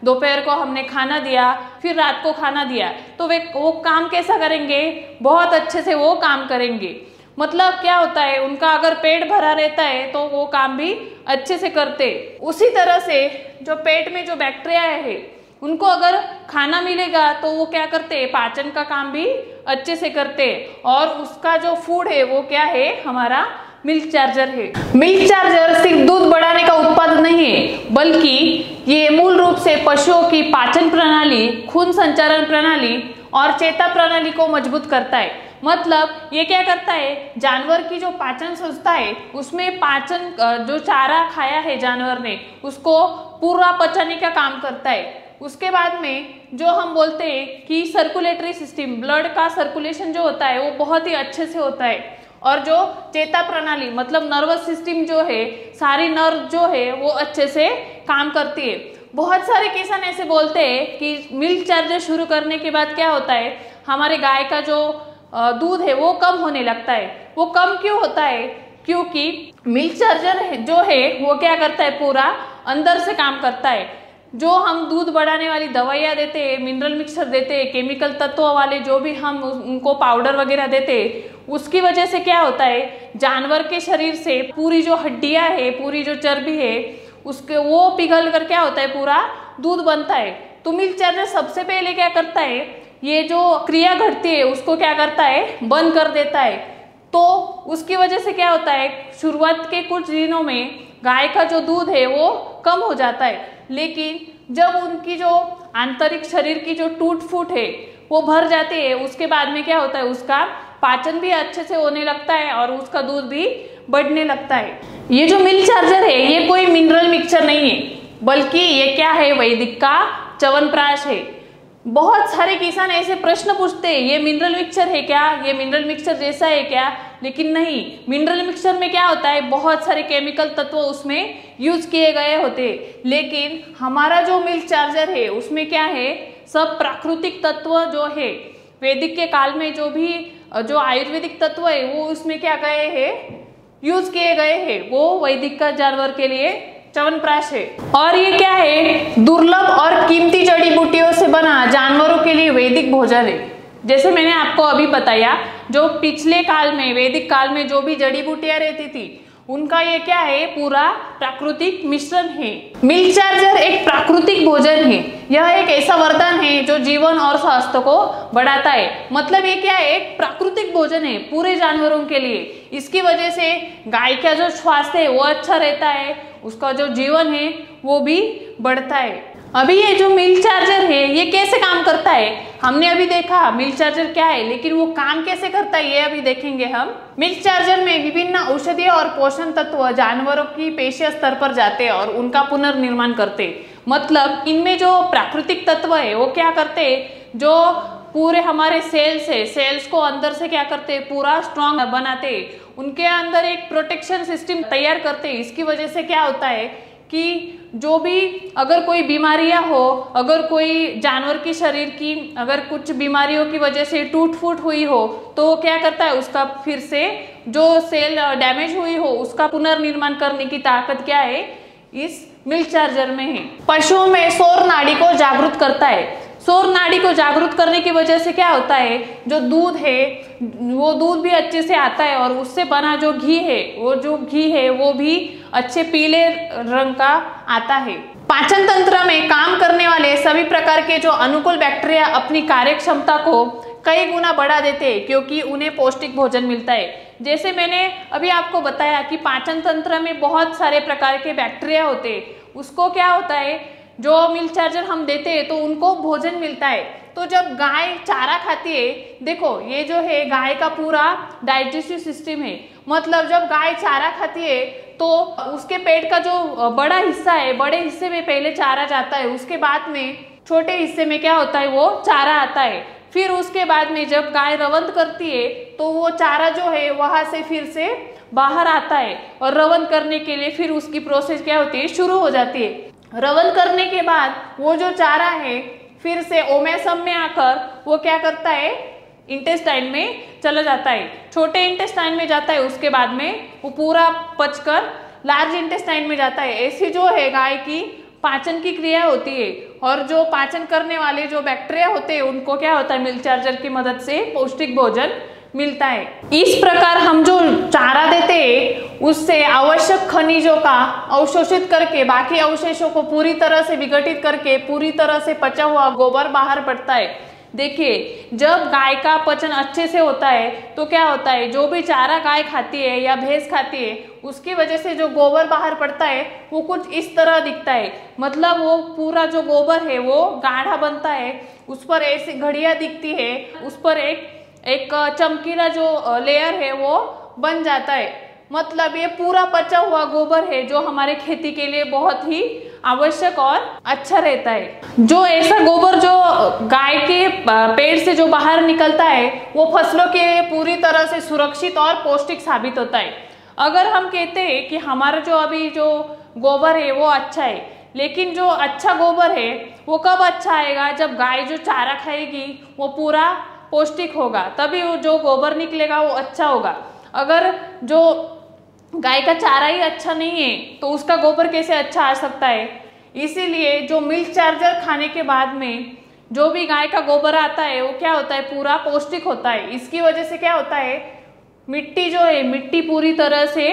दोपहर को हमने खाना दिया, फिर रात को खाना दिया, तो वो काम कैसा करेंगे, बहुत अच्छे से वो काम करेंगे। मतलब क्या होता है, उनका अगर पेट भरा रहता है तो वो काम भी अच्छे से करते। उसी तरह से जो पेट में जो बैक्टीरिया है उनको अगर खाना मिलेगा तो वो क्या करते हैं, पाचन का काम भी अच्छे से करते हैं। और उसका जो फूड है वो क्या है, हमारा मिल्क चार्जर है। मिल्क चार्जर सिर्फ दूध बढ़ाने का उत्पाद नहीं है, बल्कि ये मूल रूप से पशुओं की पाचन प्रणाली, खून संचारण प्रणाली और चेता प्रणाली को मजबूत करता है। मतलब ये क्या करता है, जानवर की जो पाचन संस्था है उसमें पाचन, जो चारा खाया है जानवर ने उसको पूरा पचाने का काम करता है। उसके बाद में जो हम बोलते हैं कि सर्कुलेटरी सिस्टम, ब्लड का सर्कुलेशन जो होता है वो बहुत ही अच्छे से होता है। और जो चेता प्रणाली मतलब नर्वस सिस्टम जो है, सारी नर्व जो है वो अच्छे से काम करती है। बहुत सारे किसान ऐसे बोलते हैं कि मिल्क चार्जर शुरू करने के बाद क्या होता है, हमारे गाय का जो दूध है वो कम होने लगता है। वो कम क्यों होता है, क्योंकि मिल्क चार्जर जो है वो क्या करता है, पूरा अंदर से काम करता है। जो हम दूध बढ़ाने वाली दवाइयाँ देते हैं, मिनरल मिक्सचर देते हैं, केमिकल तत्वों वाले जो भी हम उनको पाउडर वगैरह देते हैं, उसकी वजह से क्या होता है, जानवर के शरीर से पूरी जो हड्डियाँ है, पूरी जो चर्बी है उसके वो पिघल कर क्या होता है, पूरा दूध बनता है। तो मिल्क चार्जर सबसे पहले क्या करता है, ये जो क्रिया घटती है उसको क्या करता है, बंद कर देता है। तो उसकी वजह से क्या होता है, शुरुआत के कुछ दिनों में गाय का जो दूध है वो कम हो जाता है, लेकिन जब उनकी जो आंतरिक शरीर की जो टूट फूट है वो भर जाती है, उसके बाद में क्या होता है, उसका पाचन भी अच्छे से होने लगता है और उसका दूध भी बढ़ने लगता है। ये जो मिल्क चार्जर है ये कोई मिनरल मिक्सचर नहीं है, बल्कि ये क्या है, वैदिक का च्यवनप्राश है। बहुत सारे किसान ऐसे प्रश्न पूछते हैं, ये मिनरल मिक्सचर है क्या, ये मिनरल मिक्सचर जैसा है क्या, लेकिन नहीं। मिनरल मिक्सचर में क्या होता है, बहुत सारे केमिकल तत्व उसमें यूज किए गए होते हैं, लेकिन हमारा जो मिल्क चार्जर है उसमें क्या है, सब प्राकृतिक तत्व जो है, वैदिक के काल में जो आयुर्वेदिक तत्व है वो उसमें क्या गए हैं, यूज किए गए हैं। वो वैदिक का जानवर के लिए च्यवनप्राश है। और ये क्या है, दुर्लभ और कीमती जड़ी बूटियों से बना जानवरों के लिए वैदिक भोजन है। जैसे मैंने आपको अभी बताया, जो पिछले काल में, वैदिक काल में जो भी जड़ी बूटियां रहती थी उनका ये क्या है, पूरा प्राकृतिक मिश्रण है। मिल्क चार्जर एक प्राकृतिक भोजन है। यह एक ऐसा वरदान है जो जीवन और स्वास्थ्य को बढ़ाता है। मतलब ये क्या है, एक प्राकृतिक भोजन है पूरे जानवरों के लिए। इसकी वजह से गाय का जो स्वास्थ्य है वो अच्छा रहता है, उसका जो जीवन है वो भी बढ़ता है। अभी ये जो मिल्क चार्जर है ये कैसे काम करता है, हमने अभी देखा मिल्क चार्जर क्या है, लेकिन वो काम कैसे करता है ये अभी देखेंगे हम। मिल्क चार्जर में विभिन्न औषधीय और पोषण तत्व जानवरों की पेशीय स्तर पर जाते हैं और उनका पुनर्निर्माण करते हैं। मतलब इनमें जो प्राकृतिक तत्व है वो क्या करते हैं, जो पूरे हमारे सेल्स है, सेल्स को अंदर से क्या करते हैं, पूरा स्ट्रॉन्ग बनाते, उनके अंदर एक प्रोटेक्शन सिस्टम तैयार करते। इसकी वजह से क्या होता है कि जो भी अगर कोई बीमारियां हो, अगर कोई जानवर के शरीर की अगर कुछ बीमारियों की वजह से टूट फूट हुई हो तो क्या करता है, उसका फिर से जो सेल डैमेज हुई हो उसका पुनर्निर्माण करने की ताकत क्या है, इस मिल्क चार्जर में है। पशुओं में सौर नाड़ी को जागृत करता है। सौर नाड़ी को जागृत करने की वजह से क्या होता है, जो दूध है वो दूध भी अच्छे से आता है और उससे बना जो घी है वो भी अच्छे पीले रंग का आता है। पाचन तंत्र में काम करने वाले सभी प्रकार के जो अनुकूल बैक्टीरिया अपनी कार्य क्षमता को कई गुना बढ़ा देते हैं, क्योंकि उन्हें पौष्टिक भोजन मिलता है। जैसे मैंने अभी आपको बताया कि पाचन तंत्र में बहुत सारे प्रकार के बैक्टीरिया होते हैं, उसको क्या होता है, जो मिल्क चार्जर हम देते हैं तो उनको भोजन मिलता है। तो जब गाय चारा खाती है, देखो ये जो है गाय का पूरा डाइजेस्टिव सिस्टम है। मतलब जब गाय चारा खाती है तो उसके पेट का जो बड़ा हिस्सा है, बड़े हिस्से में पहले चारा जाता है, उसके बाद में छोटे हिस्से में क्या होता है, वो चारा आता है। फिर उसके बाद में जब गाय रवंत करती है तो वो चारा जो है वहां से फिर से बाहर आता है और रवंत करने के लिए फिर उसकी प्रोसेस क्या होती है, शुरू हो जाती है। रवंत करने के बाद वो जो चारा है फिर से ओमेसम में आकर वो क्या करता है, इंटेस्टाइन में चला जाता है, छोटे इंटेस्टाइन में जाता है, उसके बाद में वो पूरा पचकर लार्ज इंटेस्टाइन में जाता है। ऐसी जो है गाय की पाचन की क्रिया होती है और जो पाचन करने वाले जो बैक्टीरिया होते हैं उनको क्या होता है, मिल्क चार्जर की मदद से पौष्टिक भोजन मिलता है। इस प्रकार हम जो चारा देते हैं उससे आवश्यक खनिजों का अवशोषित करके बाकी अवशेषों को पूरी तरह से विघटित करके पूरी तरह से पचा हुआ गोबर बाहर पड़ता है। देखिए, जब गाय का पचन अच्छे से होता है तो क्या होता है, जो भी चारा गाय खाती है या भैंस खाती है उसकी वजह से जो गोबर बाहर पड़ता है वो कुछ इस तरह दिखता है। मतलब वो पूरा जो गोबर है वो गाढ़ा बनता है, उस पर ऐसी घड़ियां दिखती है, उस पर एक चमकीला जो लेयर है वो बन जाता है। मतलब ये पूरा पचा हुआ गोबर है जो हमारे खेती के लिए बहुत ही आवश्यक और अच्छा रहता है। जो ऐसा गोबर जो गाय के पेड़ से जो बाहर निकलता है वो फसलों के लिए पूरी तरह से सुरक्षित और पौष्टिक साबित होता है। अगर हम कहते हैं कि हमारा जो अभी जो गोबर है वो अच्छा है, लेकिन जो अच्छा गोबर है वो कब अच्छा आएगा, जब गाय जो चारा खाएगी वो पूरा पौष्टिक होगा, तभी वो जो गोबर निकलेगा वो अच्छा होगा। अगर जो गाय का चारा ही अच्छा नहीं है तो उसका गोबर कैसे अच्छा आ सकता है। इसीलिए जो मिल्क चार्जर खाने के बाद में जो भी गाय का गोबर आता है वो क्या होता है, पूरा पौष्टिक होता है। इसकी वजह से क्या होता है, मिट्टी जो है, मिट्टी पूरी तरह से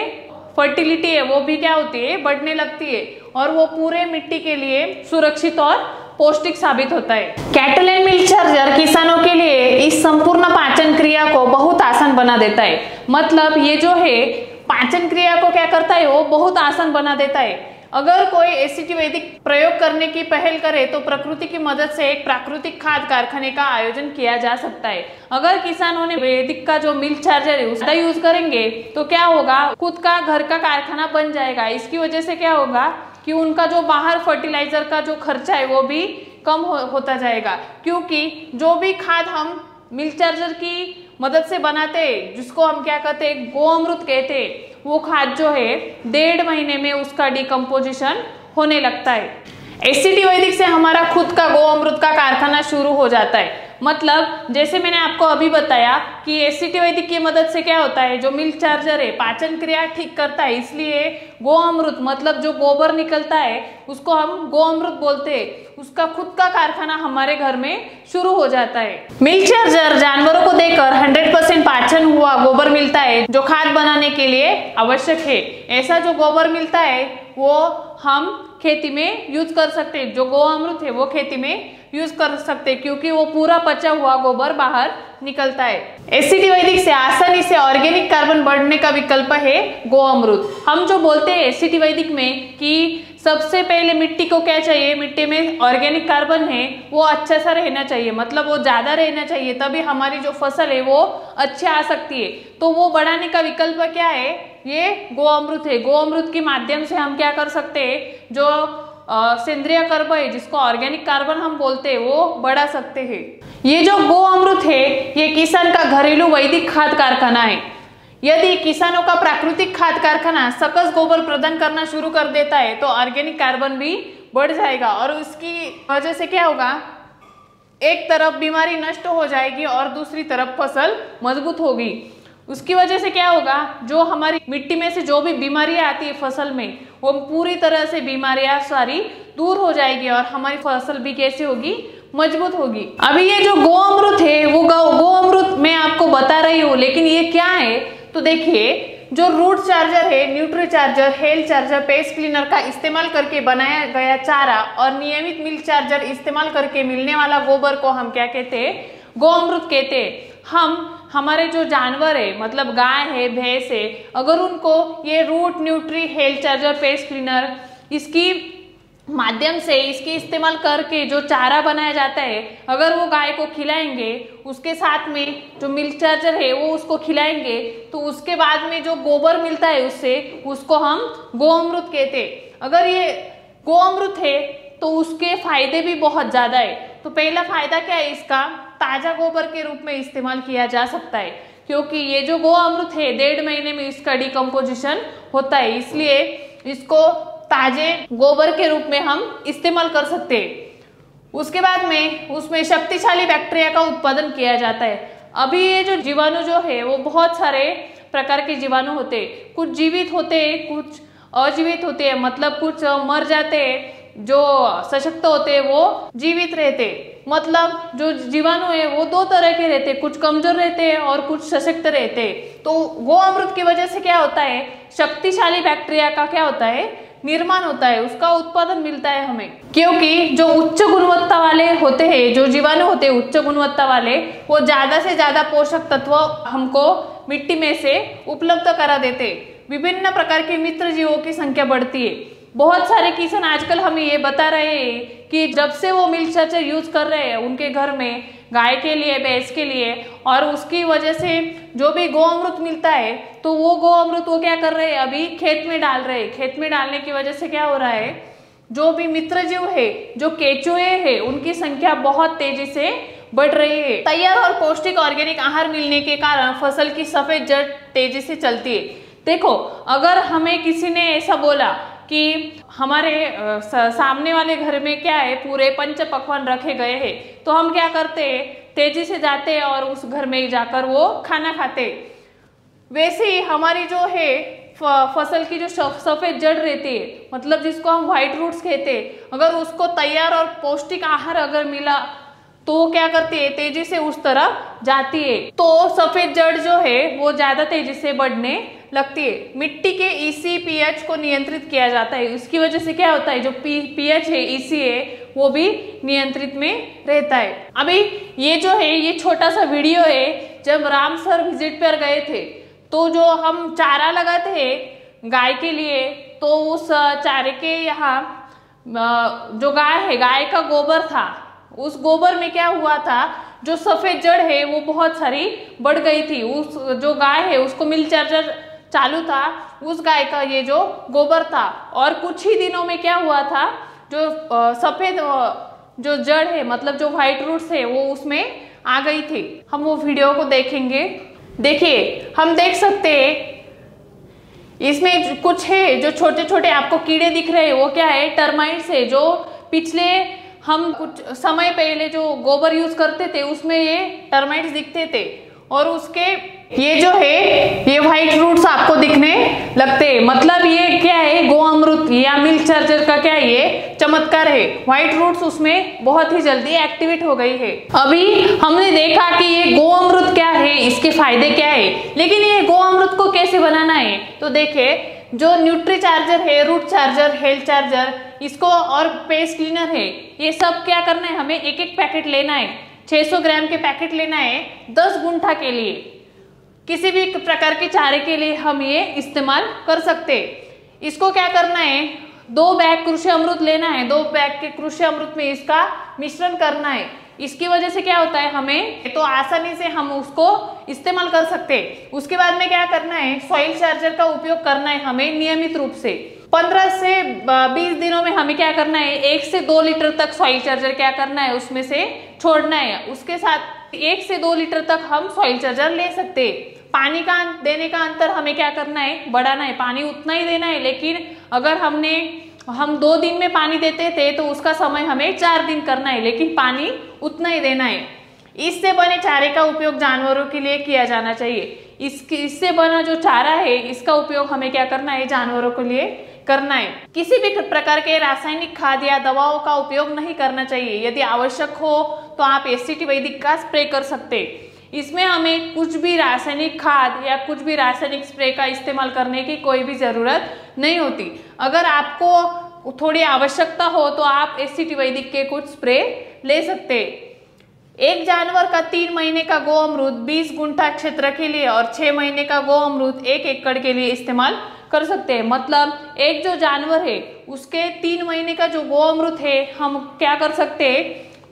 फर्टिलिटी है वो भी क्या होती है, बढ़ने लगती है और वो पूरे मिट्टी के लिए सुरक्षित और पौष्टिक साबित होता है। कैटल एंड मिल्क चार्जर किसानों के लिए इस संपूर्ण पाचन क्रिया को बहुत आसान बना देता है। मतलब ये जो है पाचन क्रिया को क्या करता है, वो बहुत आसान बना देता है। अगर कोई एसीटी वैदिक प्रयोग करने की पहल करे तो प्रकृति की मदद से एक प्राकृतिक खाद कारखाने का आयोजन किया जा सकता है। अगर किसानों ने वैदिक का जो मिल्क चार्जर है उसका यूज करेंगे तो क्या होगा, खुद का घर का कारखाना बन जाएगा। इसकी वजह से क्या होगा कि उनका जो बाहर फर्टिलाइजर का जो खर्चा है वो भी कम होता जाएगा, क्योंकि जो भी खाद हम मिल्क चार्जर की मदद से बनाते हैं, जिसको हम क्या कहते हैं, गोअमृत कहते हैं, वो खाद जो है 1.5 महीने में उसका डिकम्पोजिशन होने लगता है। एसीटी वैदिक से हमारा खुद का गोअमृत का कारखाना शुरू हो जाता है। मतलब जैसे मैंने आपको अभी बताया कि एसीटी वैदिक की मदद से क्या होता है, जो मिल्क चार्जर है पाचन क्रिया ठीक करता है, इसलिए गोअमृत मतलब जो गोबर निकलता है उसको हम गोअमृत बोलते हैं, उसका खुद का कारखाना हमारे घर में शुरू हो जाता है। मिल्क चार्जर जानवरों को देकर 100% पाचन हुआ गोबर मिलता है जो खाद बनाने के लिए आवश्यक है। ऐसा जो गोबर मिलता है वो हम खेती में यूज कर सकते हैं, जो गोअमृत है वो खेती में यूज कर सकते हैं, क्योंकि वो पूरा पचा हुआ गोबर बाहर निकलता है। एसीटी वैदिक से आसानी से ऑर्गेनिक कार्बन बढ़ने का विकल्प है गोअमृत। हम जो बोलते हैं एसीटी वैदिक में कि सबसे पहले मिट्टी को क्या चाहिए, मिट्टी में ऑर्गेनिक कार्बन है वो अच्छा सा रहना चाहिए, मतलब वो ज्यादा रहना चाहिए, तभी हमारी जो फसल है वो अच्छी आ सकती है। तो वो बढ़ाने का विकल्प क्या है, ये गोअमृत है। गोअमृत के माध्यम से हम क्या कर सकते हैं, जो सेंद्रीय कार्बन है जिसको ऑर्गेनिक कार्बन हम बोलते हैं वो बढ़ा सकते हैं। ये जो गोअमृत है ये किसान का घरेलू वैदिक खाद कारखाना है। यदि किसानों का प्राकृतिक खाद कारखाना सकस गोबर प्रदान करना शुरू कर देता है तो ऑर्गेनिक कार्बन भी बढ़ जाएगा और उसकी वजह से क्या होगा, एक तरफ बीमारी नष्ट हो जाएगी और दूसरी तरफ फसल मजबूत होगी। उसकी वजह से क्या होगा, जो हमारी मिट्टी में से जो भी बीमारियां आती है फसल में वो पूरी तरह से बीमारियां सारी दूर हो जाएगी और हमारी फसल भी कैसे होगी, मजबूत होगी। अभी ये जो गोअमृत है वो गोअमृत मैं आपको बता रही हूँ, लेकिन ये क्या है तो देखिए, जो रूट चार्जर है, nutri charger, hello charger, paste cleaner का इस्तेमाल करके बनाया गया चारा और नियमित मिल्क चार्जर इस्तेमाल करके मिलने वाला गोबर को हम क्या कहते हैं, गोअमृत कहते हैं। हम हमारे जो जानवर है मतलब गाय है, भैंस है, अगर उनको ये रूट, न्यूट्री, हेल चार्जर, पेस्ट क्लीनर इसकी माध्यम से इसकी इस्तेमाल करके जो चारा बनाया जाता है, अगर वो गाय को खिलाएंगे, उसके साथ में जो मिल्क चार्जर है वो उसको खिलाएंगे, तो उसके बाद में जो गोबर मिलता है उससे, उसको हम गोअमृत कहते हैं। अगर ये गोअमृत है तो उसके फायदे भी बहुत ज्यादा है। तो पहला फायदा क्या है इसका, ताजा गोबर के रूप में इस्तेमाल किया जा सकता है, क्योंकि ये जो गोअमृत है 1.5 महीने में इसका डिकम्पोजिशन होता है, इसलिए इसको ताजे गोबर के रूप में हम इस्तेमाल कर सकते हैं। उसके बाद में उसमें शक्तिशाली बैक्टीरिया का उत्पादन किया जाता है। अभी ये जो जीवाणु जो है वो बहुत सारे प्रकार के जीवाणु होते हैं, कुछ जीवित होते हैं, कुछ अजीवित होते हैं, मतलब कुछ मर जाते हैं, जो सशक्त होते हैं वो जीवित रहते हैं। मतलब जो जीवाणु है वो 2 तरह के रहते हैं, कुछ कमजोर रहते हैं और कुछ सशक्त रहते हैं। तो गोअमृत की वजह से क्या होता है, शक्तिशाली बैक्टीरिया का क्या होता है, निर्माण होता है, उसका उत्पादन मिलता है हमें। क्योंकि जो उच्च गुणवत्ता वाले होते हैं, जो जीवाणु होते हैं उच्च गुणवत्ता वाले, वो ज्यादा से ज्यादा पोषक तत्व हमको मिट्टी में से उपलब्ध करा देते। विभिन्न प्रकार के मित्र जीवों की संख्या बढ़ती है। बहुत सारे किसान आजकल हमें ये बता रहे हैं कि जब से वो मिल्क चार्जर यूज कर रहे हैं उनके घर में गाय के लिए, भैंस के लिए, और उसकी वजह से जो भी गौ अमृत मिलता है तो वो गौ अमृत वो क्या कर रहे हैं, अभी खेत में डाल रहे हैं। खेत में डालने की वजह से क्या हो रहा है, जो भी मित्र जीव है, जो केंचुए है, उनकी संख्या बहुत तेजी से बढ़ रही है। तैयार और पौष्टिक ऑर्गेनिक आहार मिलने के कारण फसल की सफेद जड़ तेजी से चलती है। देखो, अगर हमें किसी ने ऐसा बोला कि हमारे सामने वाले घर में क्या है, पूरे पंच पकवान रखे गए हैं, तो हम क्या करते हैं, तेजी से जाते हैं और उस घर में जाकर वो खाना खाते। वैसे ही हमारी जो है फसल की जो सफेद जड़ रहती है, मतलब जिसको हम व्हाइट रूट्स कहते हैं, अगर उसको तैयार और पौष्टिक आहार अगर मिला तो वो क्या करती है, तेजी से उस तरफ जाती है। तो सफेद जड़ जो है वो ज्यादा तेजी से बढ़ने लगती है। मिट्टी के ईसी पीएच को नियंत्रित किया जाता है। इसकी वजह से क्या होता है, जो पीएच है, ईसी है, वो भी नियंत्रित में रहता है। अभी ये जो है, ये छोटा सा वीडियो है, जब राम सर विजिट पर गए थे तो जो हम चारा लगाते हैं गाय के लिए, तो उस चारे के यहाँ जो गाय है, गाय का गोबर था, उस गोबर में क्या हुआ था, जो सफेद जड़ है वो बहुत सारी बढ़ गई थी। उस जो गाय है उसको मिल्क चार्जर चालू था, उस गाय का ये जो गोबर था, और कुछ ही दिनों में क्या हुआ था, जो सफेद जो जड़ है, मतलब जो व्हाइट रूट्स है, वो उसमें आ गई थी। हम वो वीडियो को देखेंगे। देखिए, हम देख सकते हैं इसमें कुछ है जो छोटे छोटे आपको कीड़े दिख रहे हैं, वो क्या है, टर्माइट्स है। जो पिछले हम कुछ समय पहले जो गोबर यूज करते थे उसमें ये टर्माइट्स दिखते थे, और उसके ये जो है ये व्हाइट रूट्स आपको दिखने लगते हैं। मतलब ये क्या है, गो अमृत या मिल्क चार्जर का क्या ये चमत्कार है, व्हाइट रूट्स उसमें बहुत ही जल्दी एक्टिवेट हो गई है। अभी हमने देखा कि ये गो अमृत क्या है, इसके फायदे क्या है, लेकिन ये गो अमृत को कैसे बनाना है, तो देखे, जो न्यूट्री चार्जर है, रूट चार्जर, हेल्थ चार्जर, इसको और पेस्ट क्लीनर है, ये सब क्या करना है, हमें एक एक पैकेट लेना है। 600 ग्राम के पैकेट लेना है 10 गुंठा के लिए। किसी भी प्रकार के चारे के लिए हम ये इस्तेमाल कर सकते हैं। इसको क्या करना है, 2 बैग कृषि अमृत लेना है, 2 बैग के कृषि अमृत में इसका मिश्रण करना है। इसकी वजह से क्या होता है, हमें तो आसानी से हम उसको इस्तेमाल कर सकते हैं। उसके बाद में क्या करना है, सॉइल चार्जर का उपयोग करना है हमें नियमित रूप से। 15 से 20 दिनों में हमें क्या करना है, 1 से 2 लीटर तक सॉइल चार्जर क्या करना है, उसमें से छोड़ना है। उसके साथ 1 से 2 लीटर तक हम सॉइल चार्जर ले सकते हैं। पानी का देने का अंतर हमें क्या करना है, बढ़ाना है। पानी उतना ही देना है, लेकिन अगर हम 2 दिन में पानी देते थे तो उसका समय हमें 4 दिन करना है, लेकिन पानी उतना ही देना है। इससे बने चारे का उपयोग जानवरों के लिए किया जाना चाहिए। इससे बना जो चारा है, इसका उपयोग हमें क्या करना है, जानवरों के लिए करना है। किसी भी प्रकार के रासायनिक खाद या दवाओं का उपयोग नहीं करना चाहिए। यदि आवश्यक हो तो आप एससीटी वैदिक का स्प्रे कर सकते हैं। इसमें हमें कुछ भी रासायनिक खाद या कुछ भी रासायनिक स्प्रे का इस्तेमाल करने की कोई भी जरूरत नहीं होती। अगर आपको थोड़ी आवश्यकता हो तो आप एससीटी वैदिक के कुछ स्प्रे ले सकते हैं। एक जानवर का 3 महीने का गो अमृत 20 गुंठा क्षेत्र के लिए और 6 महीने का गो अमृत 1 एकड़ के लिए इस्तेमाल कर सकते हैं। मतलब एक जो जानवर है उसके 3 महीने का जो गो अमृत है, हम क्या कर सकते हैं,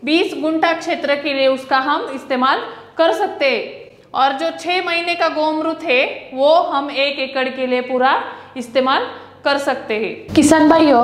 20 गुंठा क्षेत्र के लिए उसका हम इस्तेमाल कर सकते हैं। और जो 6 महीने का गो अमृत है वो हम 1 एकड़ के लिए पूरा इस्तेमाल कर सकते हैं। किसान भाइयों,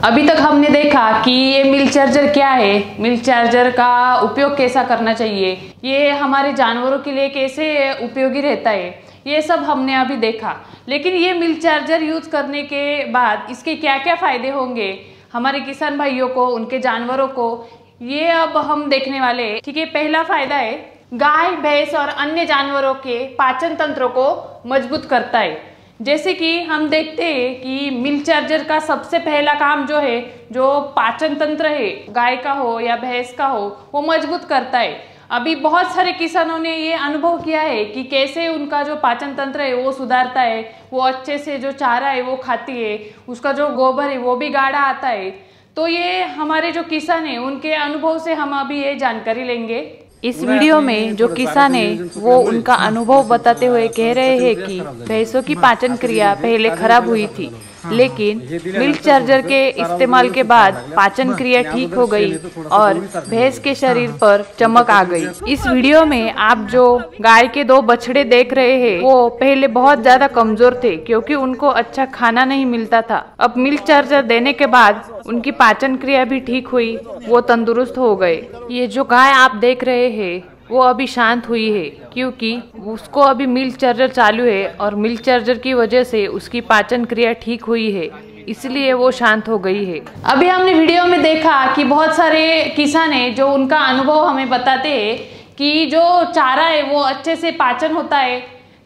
अभी तक हमने देखा कि ये मिल्क चार्जर क्या है, मिल्क चार्जर का उपयोग कैसा करना चाहिए, ये हमारे जानवरों के लिए कैसे उपयोगी रहता है, ये सब हमने अभी देखा। लेकिन ये मिल्क चार्जर यूज करने के बाद इसके क्या क्या फायदे होंगे हमारे किसान भाइयों को, उनके जानवरों को, ये अब हम देखने वाले हैं। ठीक है, पहला फायदा है गाय, भैंस और अन्य जानवरों के पाचन तंत्र को मजबूत करता है। जैसे कि हम देखते हैं कि मिल्क चार्जर का सबसे पहला काम जो है, जो पाचन तंत्र है, गाय का हो या भैंस का हो, वो मजबूत करता है। अभी बहुत सारे किसानों ने ये अनुभव किया है कि कैसे उनका जो पाचन तंत्र है वो सुधारता है, वो अच्छे से जो चारा है वो खाती है, उसका जो गोबर है वो भी गाढ़ा आता है। तो ये हमारे जो किसान है उनके अनुभव से हम अभी ये जानकारी लेंगे। इस वीडियो में जो किसान है वो उनका अनुभव बताते हुए कह रहे हैं कि भैंसों की पाचन क्रिया पहले खराब हुई थी, लेकिन मिल्क चार्जर के इस्तेमाल के बाद पाचन क्रिया ठीक हो गई और भैंस के शरीर पर चमक आ गई। इस वीडियो में आप जो गाय के 2 बछड़े देख रहे हैं वो पहले बहुत ज्यादा कमजोर थे क्योंकि उनको अच्छा खाना नहीं मिलता था। अब मिल्क चार्जर देने के बाद उनकी पाचन क्रिया भी ठीक हुई, वो तंदुरुस्त हो गए। ये जो गाय आप देख रहे हैं वो अभी शांत हुई है क्योंकि उसको अभी मिल्क चार्जर चालू है और मिल्क चार्जर की वजह से उसकी पाचन क्रिया ठीक हुई है, इसलिए वो शांत हो गई है। अभी हमने वीडियो में देखा कि बहुत सारे किसान हैं जो उनका अनुभव हमें बताते हैं कि जो चारा है वो अच्छे से पाचन होता है,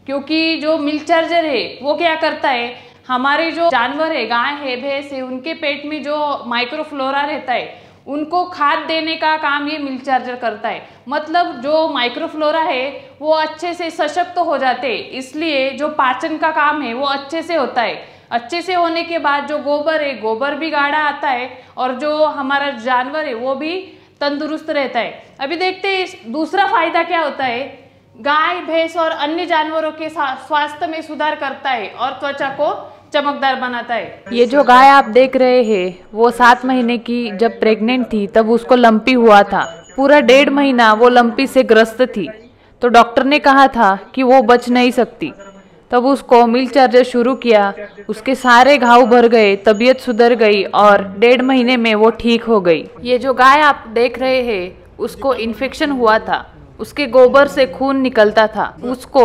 क्योंकि जो मिल्क चार्जर है वो क्या करता है, हमारे जो जानवर है, गाय है, भैंस है, उनके पेट में जो माइक्रोफ्लोरा रहता है उनको खाद देने का काम ये मिल्क चार्जर करता है। मतलब जो माइक्रोफ्लोरा है वो अच्छे से सशक्त हो जाते हैं, इसलिए जो पाचन का काम है वो अच्छे से होता है। अच्छे से होने के बाद जो गोबर है, गोबर भी गाढ़ा आता है और जो हमारा जानवर है वो भी तंदुरुस्त रहता है। अभी देखते हैं दूसरा फायदा क्या होता है। गाय, भैंस और अन्य जानवरों के स्वास्थ्य में सुधार करता है और त्वचा को चमकदार बनाता है। ये जो गाय आप देख रहे हैं वो 7 महीने की जब प्रेग्नेंट थी तब उसको लंपी हुआ था। पूरा 1.5 महीना वो लंपी से ग्रस्त थी, तो डॉक्टर ने कहा था कि वो बच नहीं सकती। तब उसको मिल्क चार्जर शुरू किया, उसके सारे घाव भर गए, तबीयत सुधर गई और 1.5 महीने में वो ठीक हो गई। ये जो गाय आप देख रहे हैं उसको इन्फेक्शन हुआ था, उसके गोबर से खून निकलता था। उसको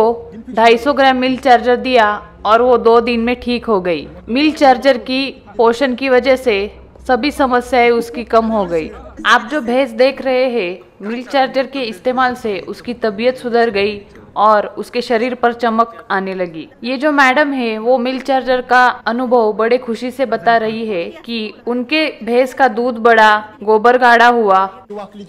250 ग्राम मिल्क चार्जर दिया और वो 2 दिन में ठीक हो गई। मिल्क चार्जर की पोषण की वजह से सभी समस्याएं उसकी कम हो गई। आप जो भैंस देख रहे हैं मिल्क चार्जर के इस्तेमाल से उसकी तबीयत सुधर गई और उसके शरीर पर चमक आने लगी। ये जो मैडम है वो मिल्क चार्जर का अनुभव बड़े खुशी से बता रही है कि उनके भैंस का दूध बढ़ा, गोबर गाढ़ा हुआ।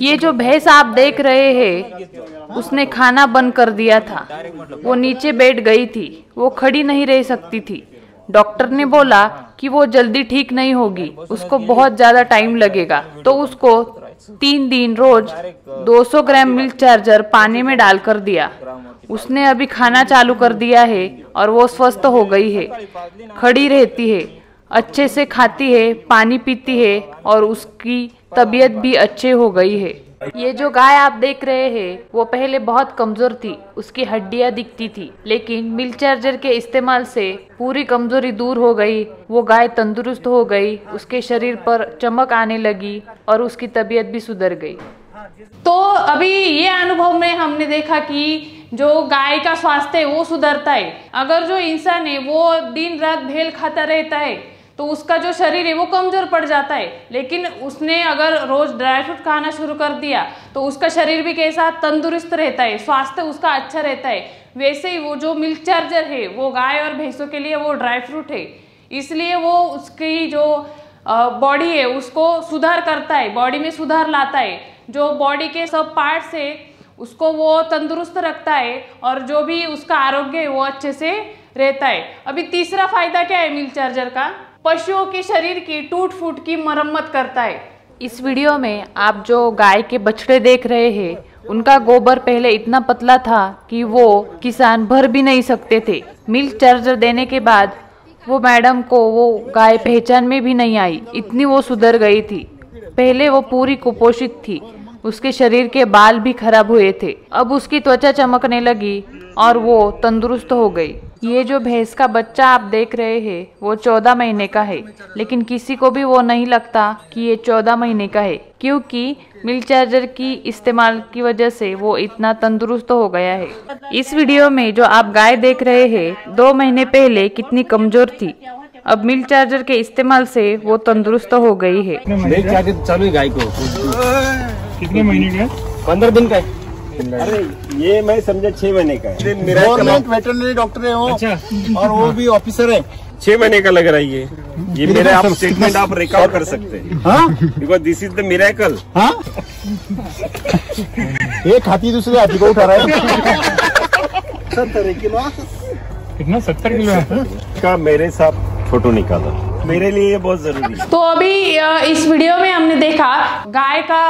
ये जो भैंस आप देख रहे हैं उसने खाना बंद कर दिया था, वो नीचे बैठ गई थी, वो खड़ी नहीं रह सकती थी। डॉक्टर ने बोला कि वो जल्दी ठीक नहीं होगी, उसको बहुत ज्यादा टाइम लगेगा। तो उसको 3 दिन रोज 200 ग्राम मिल्क चार्जर पानी में डालकर दिया। उसने अभी खाना चालू कर दिया है और वो स्वस्थ हो गई है, खड़ी रहती है, अच्छे से खाती है, पानी पीती है और उसकी तबीयत भी अच्छे हो गई है। ये जो गाय आप देख रहे हैं वो पहले बहुत कमजोर थी, उसकी हड्डियां दिखती थी, लेकिन मिल्क चार्जर के इस्तेमाल से पूरी कमजोरी दूर हो गई। वो गाय तंदुरुस्त हो गई, उसके शरीर पर चमक आने लगी और उसकी तबीयत भी सुधर गई। तो अभी ये अनुभव में हमने देखा कि जो गाय का स्वास्थ्य है वो सुधरता है। अगर जो इंसान है वो दिन रात भेल खाता रहता है तो उसका जो शरीर है वो कमजोर पड़ जाता है, लेकिन उसने अगर रोज ड्राई फ्रूट खाना शुरू कर दिया तो उसका शरीर भी कैसा तंदुरुस्त रहता है, स्वास्थ्य उसका अच्छा रहता है। वैसे ही वो जो मिल्क चार्जर है वो गाय और भैंसों के लिए वो ड्राई फ्रूट है, इसलिए वो उसकी जो बॉडी है उसको सुधार करता है, बॉडी में सुधार लाता है। जो बॉडी के सब पार्ट्स है उसको वो तंदुरुस्त रखता है और जो भी उसका आरोग्य है वो अच्छे से रहता है। अभी तीसरा फायदा क्या है मिल्क चार्जर का, पशुओं के शरीर की टूट फूट की मरम्मत करता है। इस वीडियो में आप जो गाय के बछड़े देख रहे हैं उनका गोबर पहले इतना पतला था कि वो किसान भर भी नहीं सकते थे। मिल्क चार्जर देने के बाद वो मैडम को वो गाय पहचान में भी नहीं आई, इतनी वो सुधर गई थी। पहले वो पूरी कुपोषित थी, उसके शरीर के बाल भी खराब हुए थे, अब उसकी त्वचा चमकने लगी और वो तंदुरुस्त हो गई। ये जो भैंस का बच्चा आप देख रहे हैं वो 14 महीने का है, लेकिन किसी को भी वो नहीं लगता कि ये 14 महीने का है, क्योंकि मिल्क चार्जर की इस्तेमाल की वजह से वो इतना तंदुरुस्त हो गया है। इस वीडियो में जो आप गाय देख रहे हैं 2 महीने पहले कितनी कमजोर थी, अब मिल्क चार्जर के इस्तेमाल से वो तंदुरुस्त हो गई है। मिल्क चार्जर चालू है गाय को कितने महीने का? 15 दिन का है। अरे ये मैं समझा 6 महीने का है। गवर्नमेंट वेटरनरी डॉक्टर है वो। अच्छा। और वो भी ऑफिसर है। 6 महीने का लग रहा है ये। ये मेरे आप स्टेटमेंट आप रिकॉर्ड कर सकते हैं, because this is the miracle. हाँ, एक हाथी दूसरे हाथी को उठा रहा है। 70 किलो, कितना 70 किलो है का मेरे साथ फोटो निकाला, मेरे लिए ये बहुत जरूरी है। तो अभी इस वीडियो में हमने देखा गाय का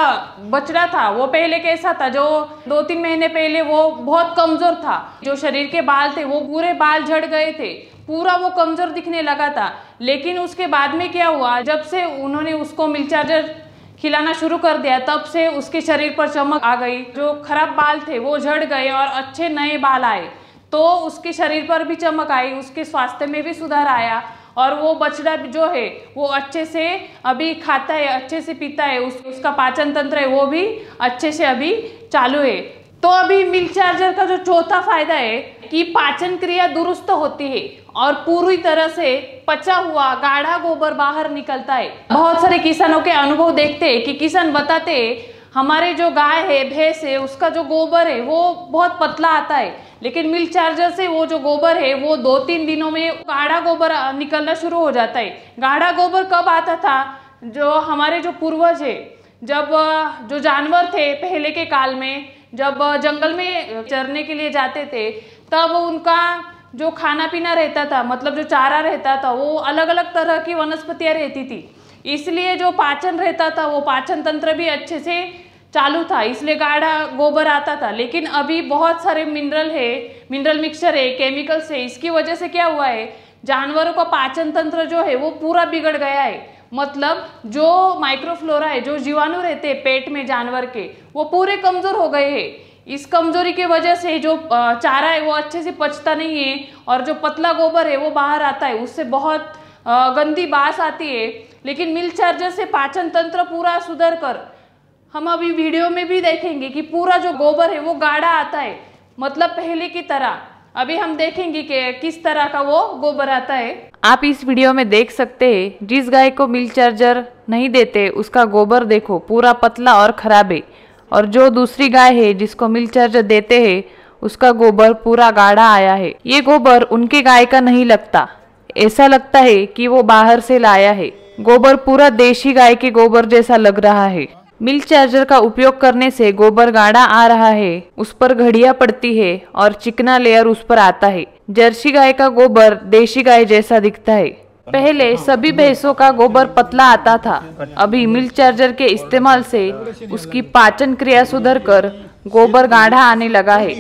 बछड़ा था, वो पहले कैसा था, जो 2-3 महीने पहले वो बहुत कमजोर था, जो शरीर के बाल थे वो पूरे बाल झड़ गए थे, पूरा वो कमजोर दिखने लगा था। लेकिन उसके बाद में क्या हुआ, जब से उन्होंने उसको मिल्क चार्जर खिलाना शुरू कर दिया, तब से उसके शरीर पर चमक आ गई, जो खराब बाल थे वो झड़ गए और अच्छे नए बाल आए, तो उसके शरीर पर भी चमक आई, उसके स्वास्थ्य में भी सुधार आया और वो बछड़ा जो है वो अच्छे से अभी खाता है, अच्छे से पीता है, उसका पाचन तंत्र है वो भी अच्छे से अभी चालू है। तो अभी मिल्क चार्जर का जो चौथा फायदा है कि पाचन क्रिया दुरुस्त होती है और पूरी तरह से पचा हुआ गाढ़ा गोबर बाहर निकलता है। बहुत सारे किसानों के अनुभव देखते हैं कि किसान बताते हैं हमारे जो गाय है, भैंस है, उसका जो गोबर है वो बहुत पतला आता है, लेकिन मिल्क चार्जर से वो जो गोबर है वो 2-3 दिनों में गाढ़ा गोबर निकलना शुरू हो जाता है। गाढ़ा गोबर कब आता था, जो हमारे जो पूर्वज है, जब जो जानवर थे पहले के काल में, जब जंगल में चरने के लिए जाते थे, तब उनका जो खाना पीना रहता था, मतलब जो चारा रहता था, वो अलग अलग तरह की वनस्पतियां रहती थी, इसलिए जो पाचन रहता था वो पाचन तंत्र भी अच्छे से चालू था, इसलिए गाढ़ा गोबर आता था। लेकिन अभी बहुत सारे मिनरल मिक्सचर है, केमिकल्स है, इसकी वजह से क्या हुआ है, जानवरों का पाचन तंत्र जो है वो पूरा बिगड़ गया है। मतलब जो माइक्रोफ्लोरा है, जो जीवाणु रहते हैं पेट में जानवर के, वो पूरे कमजोर हो गए हैं। इस कमजोरी की वजह से जो चारा है वो अच्छे से पचता नहीं है और जो पतला गोबर है वो बाहर आता है, उससे बहुत गंदी बास आती है। लेकिन मिल्क चार्जर से पाचन तंत्र पूरा सुधर कर, हम अभी वीडियो में भी देखेंगे कि पूरा जो गोबर है वो गाढ़ा आता है, मतलब पहले की तरह। अभी हम देखेंगे कि किस तरह का वो गोबर आता है। आप इस वीडियो में देख सकते हैं, जिस गाय को मिल्क चार्जर नहीं देते उसका गोबर देखो पूरा पतला और खराब है, और जो दूसरी गाय है जिसको मिल्क चार्जर देते हैं उसका गोबर पूरा गाढ़ा आया है। ये गोबर उनके गाय का नहीं लगता, ऐसा लगता है कि वो बाहर से लाया है। गोबर पूरा देशी गाय के गोबर जैसा लग रहा है। मिल्क चार्जर का उपयोग करने से गोबर गाढ़ा आ रहा है, उस पर घड़ियां पड़ती है और चिकना लेयर उस पर आता है। जर्सी गाय का गोबर देशी गाय जैसा दिखता है। पहले सभी भैंसों का गोबर पतला आता था, अभी मिल्क चार्जर के इस्तेमाल से उसकी पाचन क्रिया सुधर कर गोबर गाढ़ा आने लगा है।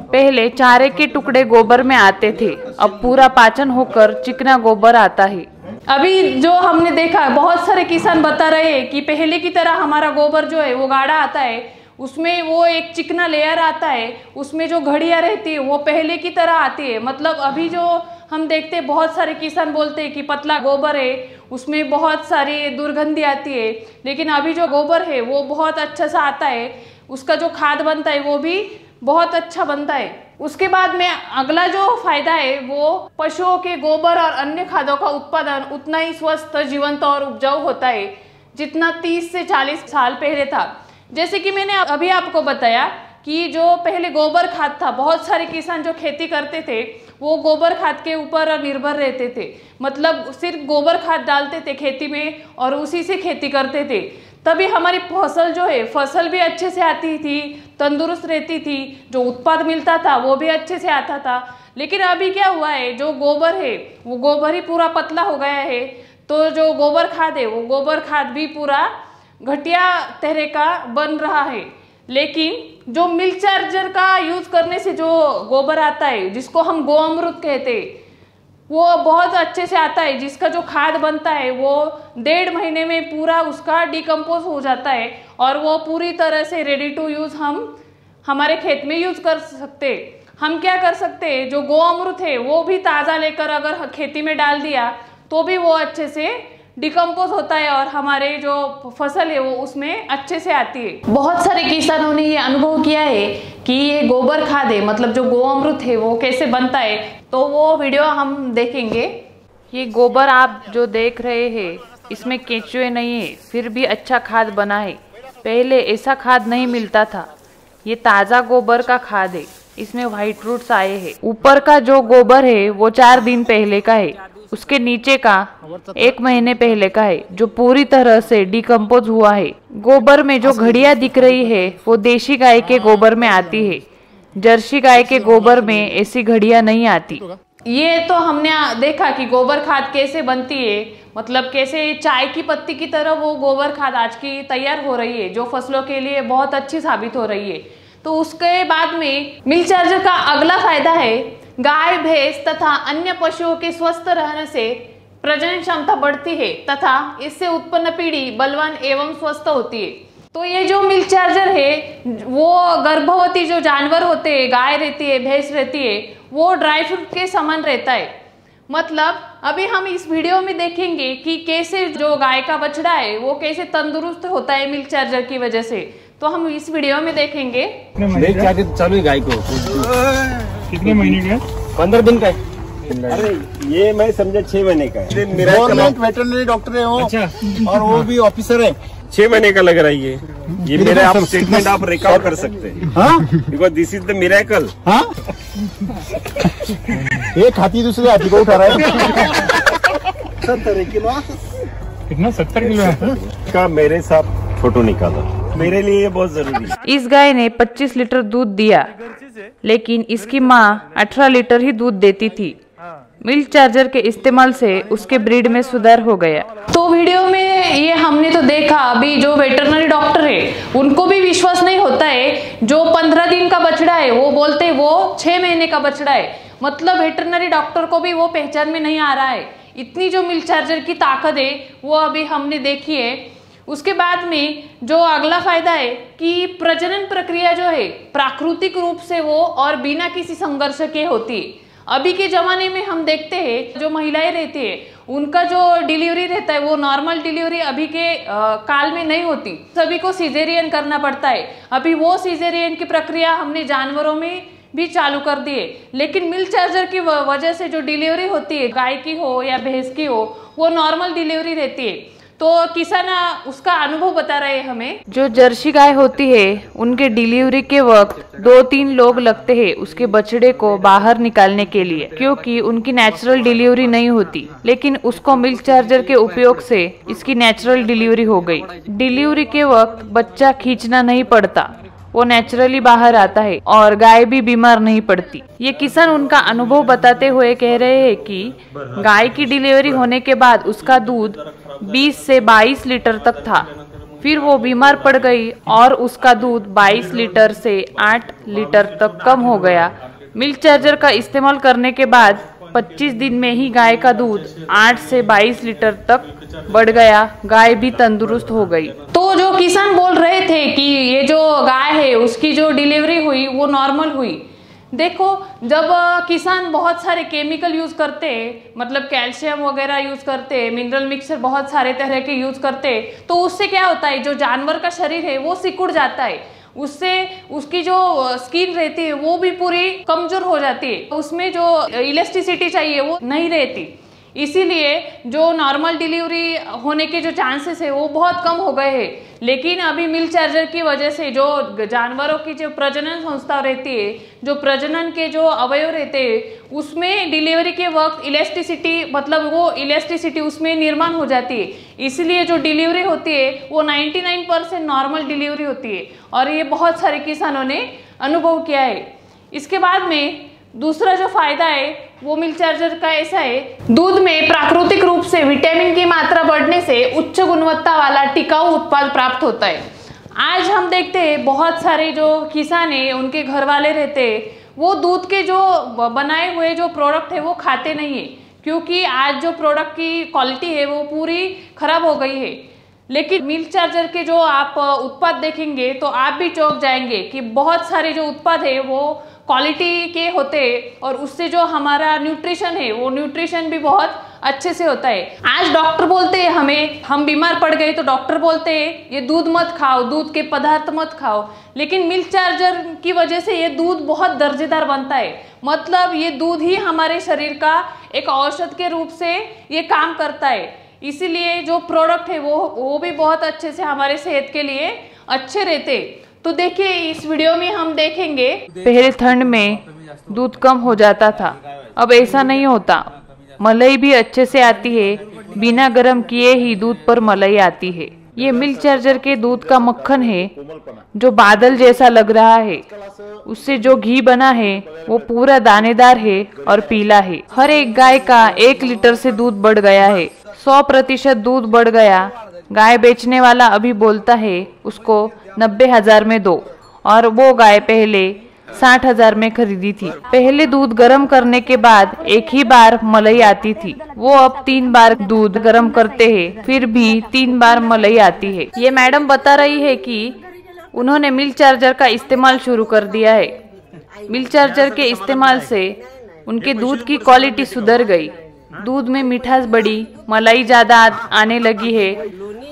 पहले चारे के टुकड़े गोबर में आते थे, अब पूरा पाचन होकर चिकना गोबर आता है। अभी जो हमने देखा, बहुत सारे किसान बता रहे हैं कि पहले की तरह हमारा गोबर जो है वो गाढ़ा आता है, उसमें वो एक चिकना लेयर आता है, उसमें जो घड़ियां रहती है वो पहले की तरह आती है। मतलब अभी जो हम देखते हैं, बहुत सारे किसान बोलते हैं कि पतला गोबर है, उसमें बहुत सारी दुर्गंधी आती है, लेकिन अभी जो गोबर है वो बहुत अच्छा सा आता है, उसका जो खाद बनता है वो भी बहुत अच्छा बनता है। उसके बाद में अगला जो फायदा है वो पशुओं के गोबर और अन्य खादों का उत्पादन उतना ही स्वस्थ, जीवंत और उपजाऊ होता है जितना 30 से 40 साल पहले था। जैसे कि मैंने अभी आपको बताया कि जो पहले गोबर खाद था, बहुत सारे किसान जो खेती करते थे वो गोबर खाद के ऊपर निर्भर रहते थे, मतलब सिर्फ गोबर खाद डालते थे खेती में और उसी से खेती करते थे, तभी हमारी फसल जो है फसल भी अच्छे से आती थी, तंदुरुस्त रहती थी, जो उत्पाद मिलता था वो भी अच्छे से आता था। लेकिन अभी क्या हुआ है, जो गोबर है वो गोबर ही पूरा पतला हो गया है, तो जो गोबर खाद है वो गोबर खाद भी पूरा घटिया तरह का बन रहा है। लेकिन जो मिल्क चार्जर का यूज करने से जो गोबर आता है, जिसको हम गोअमृत कहते हैं, वो बहुत अच्छे से आता है, जिसका जो खाद बनता है वो 1.5 महीने में पूरा उसका डिकम्पोज हो जाता है और वो पूरी तरह से रेडी टू यूज हम हमारे खेत में यूज कर सकते हैं। हम क्या कर सकते हैं, जो गोअमृत है वो भी ताज़ा लेकर अगर खेती में डाल दिया तो भी वो अच्छे से डिकम्पोज होता है और हमारे जो फसल है वो उसमें अच्छे से आती है। बहुत सारे किसानों ने ये अनुभव किया है कि ये गोबर खाद है, मतलब जो गोअमृत है वो कैसे बनता है, तो वो वीडियो हम देखेंगे। ये गोबर आप जो देख रहे हैं इसमें केंचुए नहीं है, फिर भी अच्छा खाद बना है। पहले ऐसा खाद नहीं मिलता था, ये ताज़ा गोबर का खाद है, इसमें व्हाइट रूट्स आए हैं। ऊपर का जो गोबर है वो 4 दिन पहले का है, उसके नीचे का 1 महीने पहले का है, जो पूरी तरह से डिकम्पोज हुआ है। गोबर में जो घड़ियां दिख रही है वो देशी गाय के गोबर में आती है। जर्सी गाय के गोबर में ऐसी घड़ियां नहीं आती। ये तो हमने देखा कि गोबर खाद कैसे बनती है, मतलब कैसे चाय की पत्ती की तरह वो गोबर खाद आज की तैयार हो रही है, जो फसलों के लिए बहुत अच्छी साबित हो रही है। तो उसके बाद में मिल्क चार्जर का अगला फायदा है, गाय भैंस तथा अन्य पशुओं के स्वस्थ रहने से प्रजनन क्षमता बढ़ती है तथा इससे उत्पन्न पीढ़ी बलवान एवं स्वस्थ होती है। तो ये जो मिल्क चार्जर है वो गर्भवती जो जानवर होते हैं, गाय रहती है, भैंस रहती है, वो ड्राई फ्रूट के समान रहता है। मतलब अभी हम इस वीडियो में देखेंगे कि कैसे जो गाय का बछड़ा है वो कैसे तंदुरुस्त होता है मिल्क चार्जर की वजह से। तो हम इस वीडियो में देखेंगे। मिल्क चार्जर चालू है गाय को कितने महीने का? 15 दिन का है। अरे ये मैं समझा 6 महीने का है। गवर्नमेंट वेटरनरी डॉक्टर है वो। अच्छा। और वो भी ऑफिसर है। 6 महीने का लग रहा है ये मेरे आप स्टेटमेंट आप रिकॉर्ड कर सकते हैं। Because this is the miracle. एक हाथी दूसरे हाथी को उठा रहा है। 70 किलो। कितना? 70 किलो है का मेरे साथ फोटो निकाला, मेरे लिए ये बहुत जरूरी है। इस गाय ने 25 लीटर दूध दिया, लेकिन इसकी माँ 18 लीटर ही दूध देती थी। मिल्क चार्जर के इस्तेमाल से उसके ब्रीड में सुधार हो गया। तो वीडियो में ये हमने तो देखा, अभी जो वेटरनरी डॉक्टर है उनको भी विश्वास नहीं होता है। जो 15 दिन का बछड़ा है वो बोलते हैं वो 6 महीने का बछड़ा है। मतलब वेटरनरी डॉक्टर को भी वो पहचान में नहीं आ रहा है। इतनी जो मिल्क चार्जर की ताकत है वो अभी हमने देखी है। उसके बाद में जो अगला फायदा है कि प्रजनन प्रक्रिया जो है प्राकृतिक रूप से वो और बिना किसी संघर्ष के होती है। अभी के जमाने में हम देखते हैं जो महिलाएं रहती है उनका जो डिलीवरी रहता है वो नॉर्मल डिलीवरी अभी के काल में नहीं होती, सभी को सिजेरियन करना पड़ता है। अभी वो सिजेरियन की प्रक्रिया हमने जानवरों में भी चालू कर दी है। लेकिन मिल्क चार्जर की वजह से जो डिलीवरी होती है, गाय की हो या भैंस की हो, वो नॉर्मल डिलीवरी रहती है। तो किसान उसका अनुभव बता रहे हैं हमें। जो जर्सी गाय होती है उनके डिलीवरी के वक्त 2-3 लोग लगते हैं उसके बछड़े को बाहर निकालने के लिए, क्योंकि उनकी नेचुरल डिलीवरी नहीं होती। लेकिन उसको मिल्क चार्जर के उपयोग से इसकी नेचुरल डिलीवरी हो गई। डिलीवरी के वक्त बच्चा खींचना नहीं पड़ता, वो नेचुरली बाहर आता है और गाय भी बीमार नहीं पड़ती। ये किसान उनका अनुभव बताते हुए कह रहे हैं कि गाय की डिलीवरी होने के बाद उसका दूध 20 से 22 लीटर तक था, फिर वो बीमार पड़ गई और उसका दूध 22 लीटर से 8 लीटर तक कम हो गया। मिल्क चार्जर का इस्तेमाल करने के बाद 25 दिन में ही गाय का दूध 8 से 22 लीटर तक बढ़ गया, गाय भी तंदुरुस्त हो गई। तो जो किसान बोल रहे थे कि ये जो गाय है उसकी जो डिलीवरी हुई वो नॉर्मल हुई। देखो, जब किसान बहुत सारे केमिकल यूज करते हैं, मतलब कैल्शियम वगैरह यूज करते हैं, मिनरल मिक्सचर बहुत सारे तरह के यूज करते हैं, तो उससे क्या होता है, जो जानवर का शरीर है वो सिकुड़ जाता है। उससे उसकी जो स्किन रहती है वो भी पूरी कमजोर हो जाती है, उसमें जो इलास्टिसिटी चाहिए वो नहीं रहती। इसीलिए जो नॉर्मल डिलीवरी होने के जो चांसेस है वो बहुत कम हो गए हैं। लेकिन अभी मिल्क चार्जर की वजह से जो जानवरों की जो प्रजनन संस्था रहती है, जो प्रजनन के जो अवयव रहते हैं, उसमें डिलीवरी के वक्त इलास्टिसिटी, मतलब वो इलास्टिसिटी उसमें निर्माण हो जाती है। इसलिए जो डिलीवरी होती है वो 99% नॉर्मल डिलीवरी होती है और ये बहुत सारे किसानों ने अनुभव किया है। इसके बाद में दूसरा जो फायदा है वो मिल्क चार्जर का ऐसा है, दूध में प्राकृतिक रूप से विटामिन की मात्रा बढ़ने से उच्च गुणवत्ता वाला टिकाऊ उत्पाद प्राप्त होता है। आज हम देखते हैं बहुत सारे जो किसान है उनके घर वाले रहते हैं, वो दूध के जो बनाए हुए जो प्रोडक्ट है वो खाते नहीं है, क्योंकि आज जो प्रोडक्ट की क्वालिटी है वो पूरी खराब हो गई है। लेकिन मिल्क चार्जर के जो आप उत्पाद देखेंगे तो आप भी चौंक जाएंगे कि बहुत सारे जो उत्पाद है वो क्वालिटी के होते हैं और उससे जो हमारा न्यूट्रिशन है वो न्यूट्रिशन भी बहुत अच्छे से होता है। आज डॉक्टर बोलते हैं हमें, हम बीमार पड़ गए तो डॉक्टर बोलते हैं ये दूध मत खाओ, दूध के पदार्थ मत खाओ, लेकिन मिल्क चार्जर की वजह से ये दूध बहुत दर्जेदार बनता है। मतलब ये दूध ही हमारे शरीर का एक औषध के रूप से ये काम करता है। इसीलिए जो प्रोडक्ट है वो भी बहुत अच्छे से हमारे सेहत के लिए अच्छे रहते। तो देखिए इस वीडियो में हम देखेंगे, पहले ठंड में दूध कम हो जाता था, अब ऐसा नहीं होता। मलाई भी अच्छे से आती है। बिना गर्म किए ही दूध पर मलाई आती है। ये मिल्क चार्जर के दूध का मक्खन है जो बादल जैसा लग रहा है। उससे जो घी बना है वो पूरा दानेदार है और पीला है। हर एक गाय का 1 लीटर से दूध बढ़ गया है। 100% दूध बढ़ गया। गाय बेचने वाला अभी बोलता है उसको 90,000 में दो, और वो गाय पहले 60,000 में खरीदी थी। पहले दूध गर्म करने के बाद एक ही बार मलाई आती थी। वो अब 3 बार दूध गर्म करते हैं, फिर भी 3 बार मलाई आती है। ये मैडम बता रही है कि उन्होंने मिल्क चार्जर का इस्तेमाल शुरू कर दिया है। मिल्क चार्जर के इस्तेमाल से उनके दूध की क्वालिटी सुधर गई। दूध में मिठास बढ़ी, मलाई ज्यादा आने लगी है।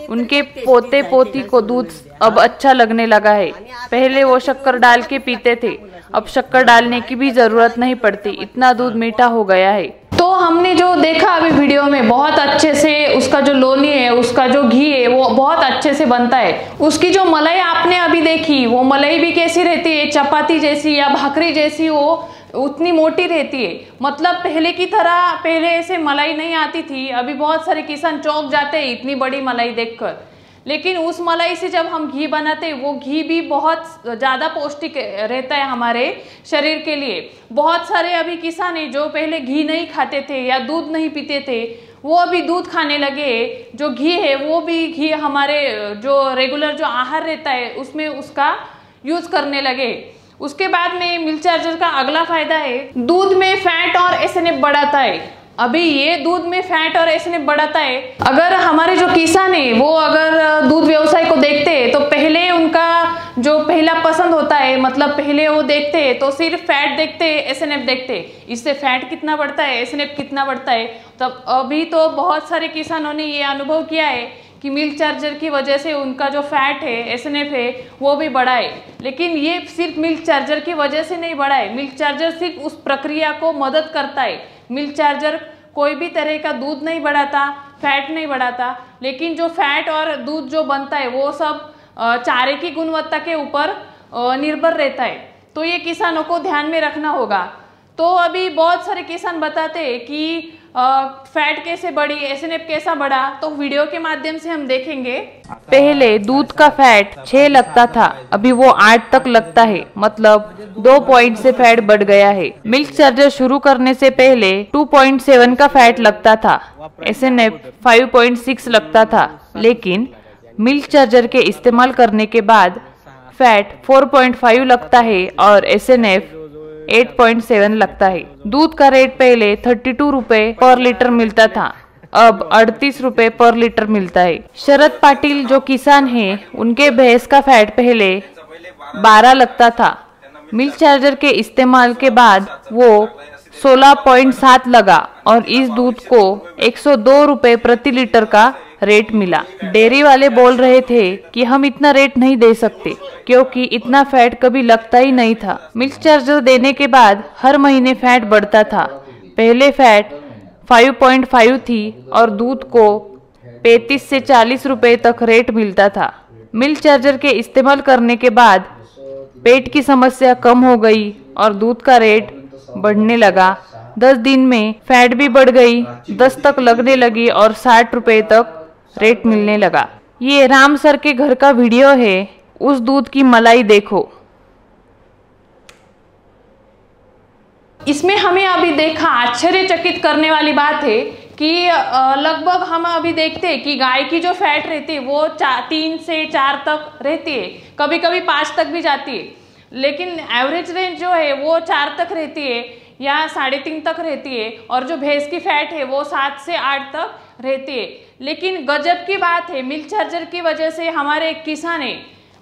उनके पोते पोती को दूध अब अच्छा लगने लगा है। पहले वो शक्कर डाल के पीते थे, अब शक्कर डालने की भी जरूरत नहीं पड़ती, इतना दूध मीठा हो गया है। तो हमने जो देखा अभी वीडियो में, बहुत अच्छे से उसका जो लोनी है, उसका जो घी है वो बहुत अच्छे से बनता है। उसकी जो मलाई आपने अभी देखी, वो मलाई भी कैसी रहती है, चपाती जैसी या भाकरी जैसी, वो उतनी मोटी रहती है। मतलब पहले की तरह पहले ऐसे मलाई नहीं आती थी। अभी बहुत सारे किसान चौंक जाते हैं इतनी बड़ी मलाई देखकर। लेकिन उस मलाई से जब हम घी बनाते हैं, वो घी भी बहुत ज़्यादा पौष्टिक रहता है हमारे शरीर के लिए। बहुत सारे अभी किसान हैं जो पहले घी नहीं खाते थे या दूध नहीं पीते थे, वो अभी दूध खाने लगे। जो घी है वो भी घी हमारे जो रेगुलर जो आहार रहता है उसमें उसका यूज़ करने लगे। उसके बाद में मिल्क चार्जर का अगला फायदा है, दूध में फैट और एसएनएफ बढ़ाता है। अभी ये दूध में फैट और एसएनएफ बढ़ाता है। अगर हमारे जो किसान है वो अगर दूध व्यवसाय को देखते हैं तो पहले उनका जो पहला पसंद होता है, मतलब पहले वो देखते हैं तो सिर्फ फैट देखते हैं, एसएनएफ देखते हैं, इससे फैट कितना बढ़ता है, एसएनएफ कितना बढ़ता है। तब अभी तो बहुत सारे किसानों ने ये अनुभव किया है कि मिल्क चार्जर की वजह से उनका जो फैट है, एसएनएफ है, वो भी बढ़ा है। लेकिन ये सिर्फ मिल्क चार्जर की वजह से नहीं बढ़ा है। मिल्क चार्जर सिर्फ उस प्रक्रिया को मदद करता है। मिल्क चार्जर कोई भी तरह का दूध नहीं बढ़ाता, फैट नहीं बढ़ाता, लेकिन जो फैट और दूध जो बनता है वो सब चारे की गुणवत्ता के ऊपर निर्भर रहता है। तो ये किसानों को ध्यान में रखना होगा। तो अभी बहुत सारे किसान बताते हैं कि फैट कैसे बढ़ी, एसएनएफ कैसा बढ़ा, तो वीडियो के माध्यम से हम देखेंगे। पहले दूध का फैट 6 लगता था, अभी वो 8 तक लगता है, मतलब 2 पॉइंट से फैट बढ़ गया है। मिल्क चार्जर शुरू करने से पहले 2.7 का फैट लगता था, एसएनएफ 5.6 लगता था। लेकिन मिल्क चार्जर के इस्तेमाल करने के बाद फैट 4.5 लगता है और एसएनएफ 8.7 लगता है। दूध का रेट पहले 32 रुपए पर लीटर मिलता था, अब 38 रुपए पर लीटर मिलता है। शरद पाटिल जो किसान हैं, उनके भैंस का फैट पहले 12 लगता था। मिल्क चार्जर के इस्तेमाल के बाद वो 16.7 लगा और इस दूध को 102 रुपए प्रति लीटर का रेट मिला। डेयरी वाले बोल रहे थे कि हम इतना रेट नहीं दे सकते क्योंकि इतना फैट कभी लगता ही नहीं था। मिल्क चार्जर देने के बाद हर महीने फैट बढ़ता था। पहले फैट 5.5 थी और दूध को 35 से 40 रुपए तक रेट मिलता था। मिल्क चार्जर के इस्तेमाल करने के बाद पेट की समस्या कम हो गई और दूध का रेट बढ़ने लगा। 10 दिन में फैट भी बढ़ गई, 10 तक लगने लगी और 60 रुपए तक रेट मिलने लगा। ये राम सर के घर का वीडियो है, उस दूध की मलाई देखो। इसमें हमें अभी देखा आश्चर्यचकित करने वाली बात है कि लगभग हम अभी देखते हैं कि गाय की जो फैट रहती है वो 3 से 4 तक रहती है, कभी कभी 5 तक भी जाती है। लेकिन एवरेज रेंज जो है वो 4 तक रहती है या 3.5 तक रहती है, और जो भैंस की फैट है वो 7 से 8 तक रहती है। लेकिन गजब की बात है, मिल्क चार्जर की वजह से हमारे एक किसान है,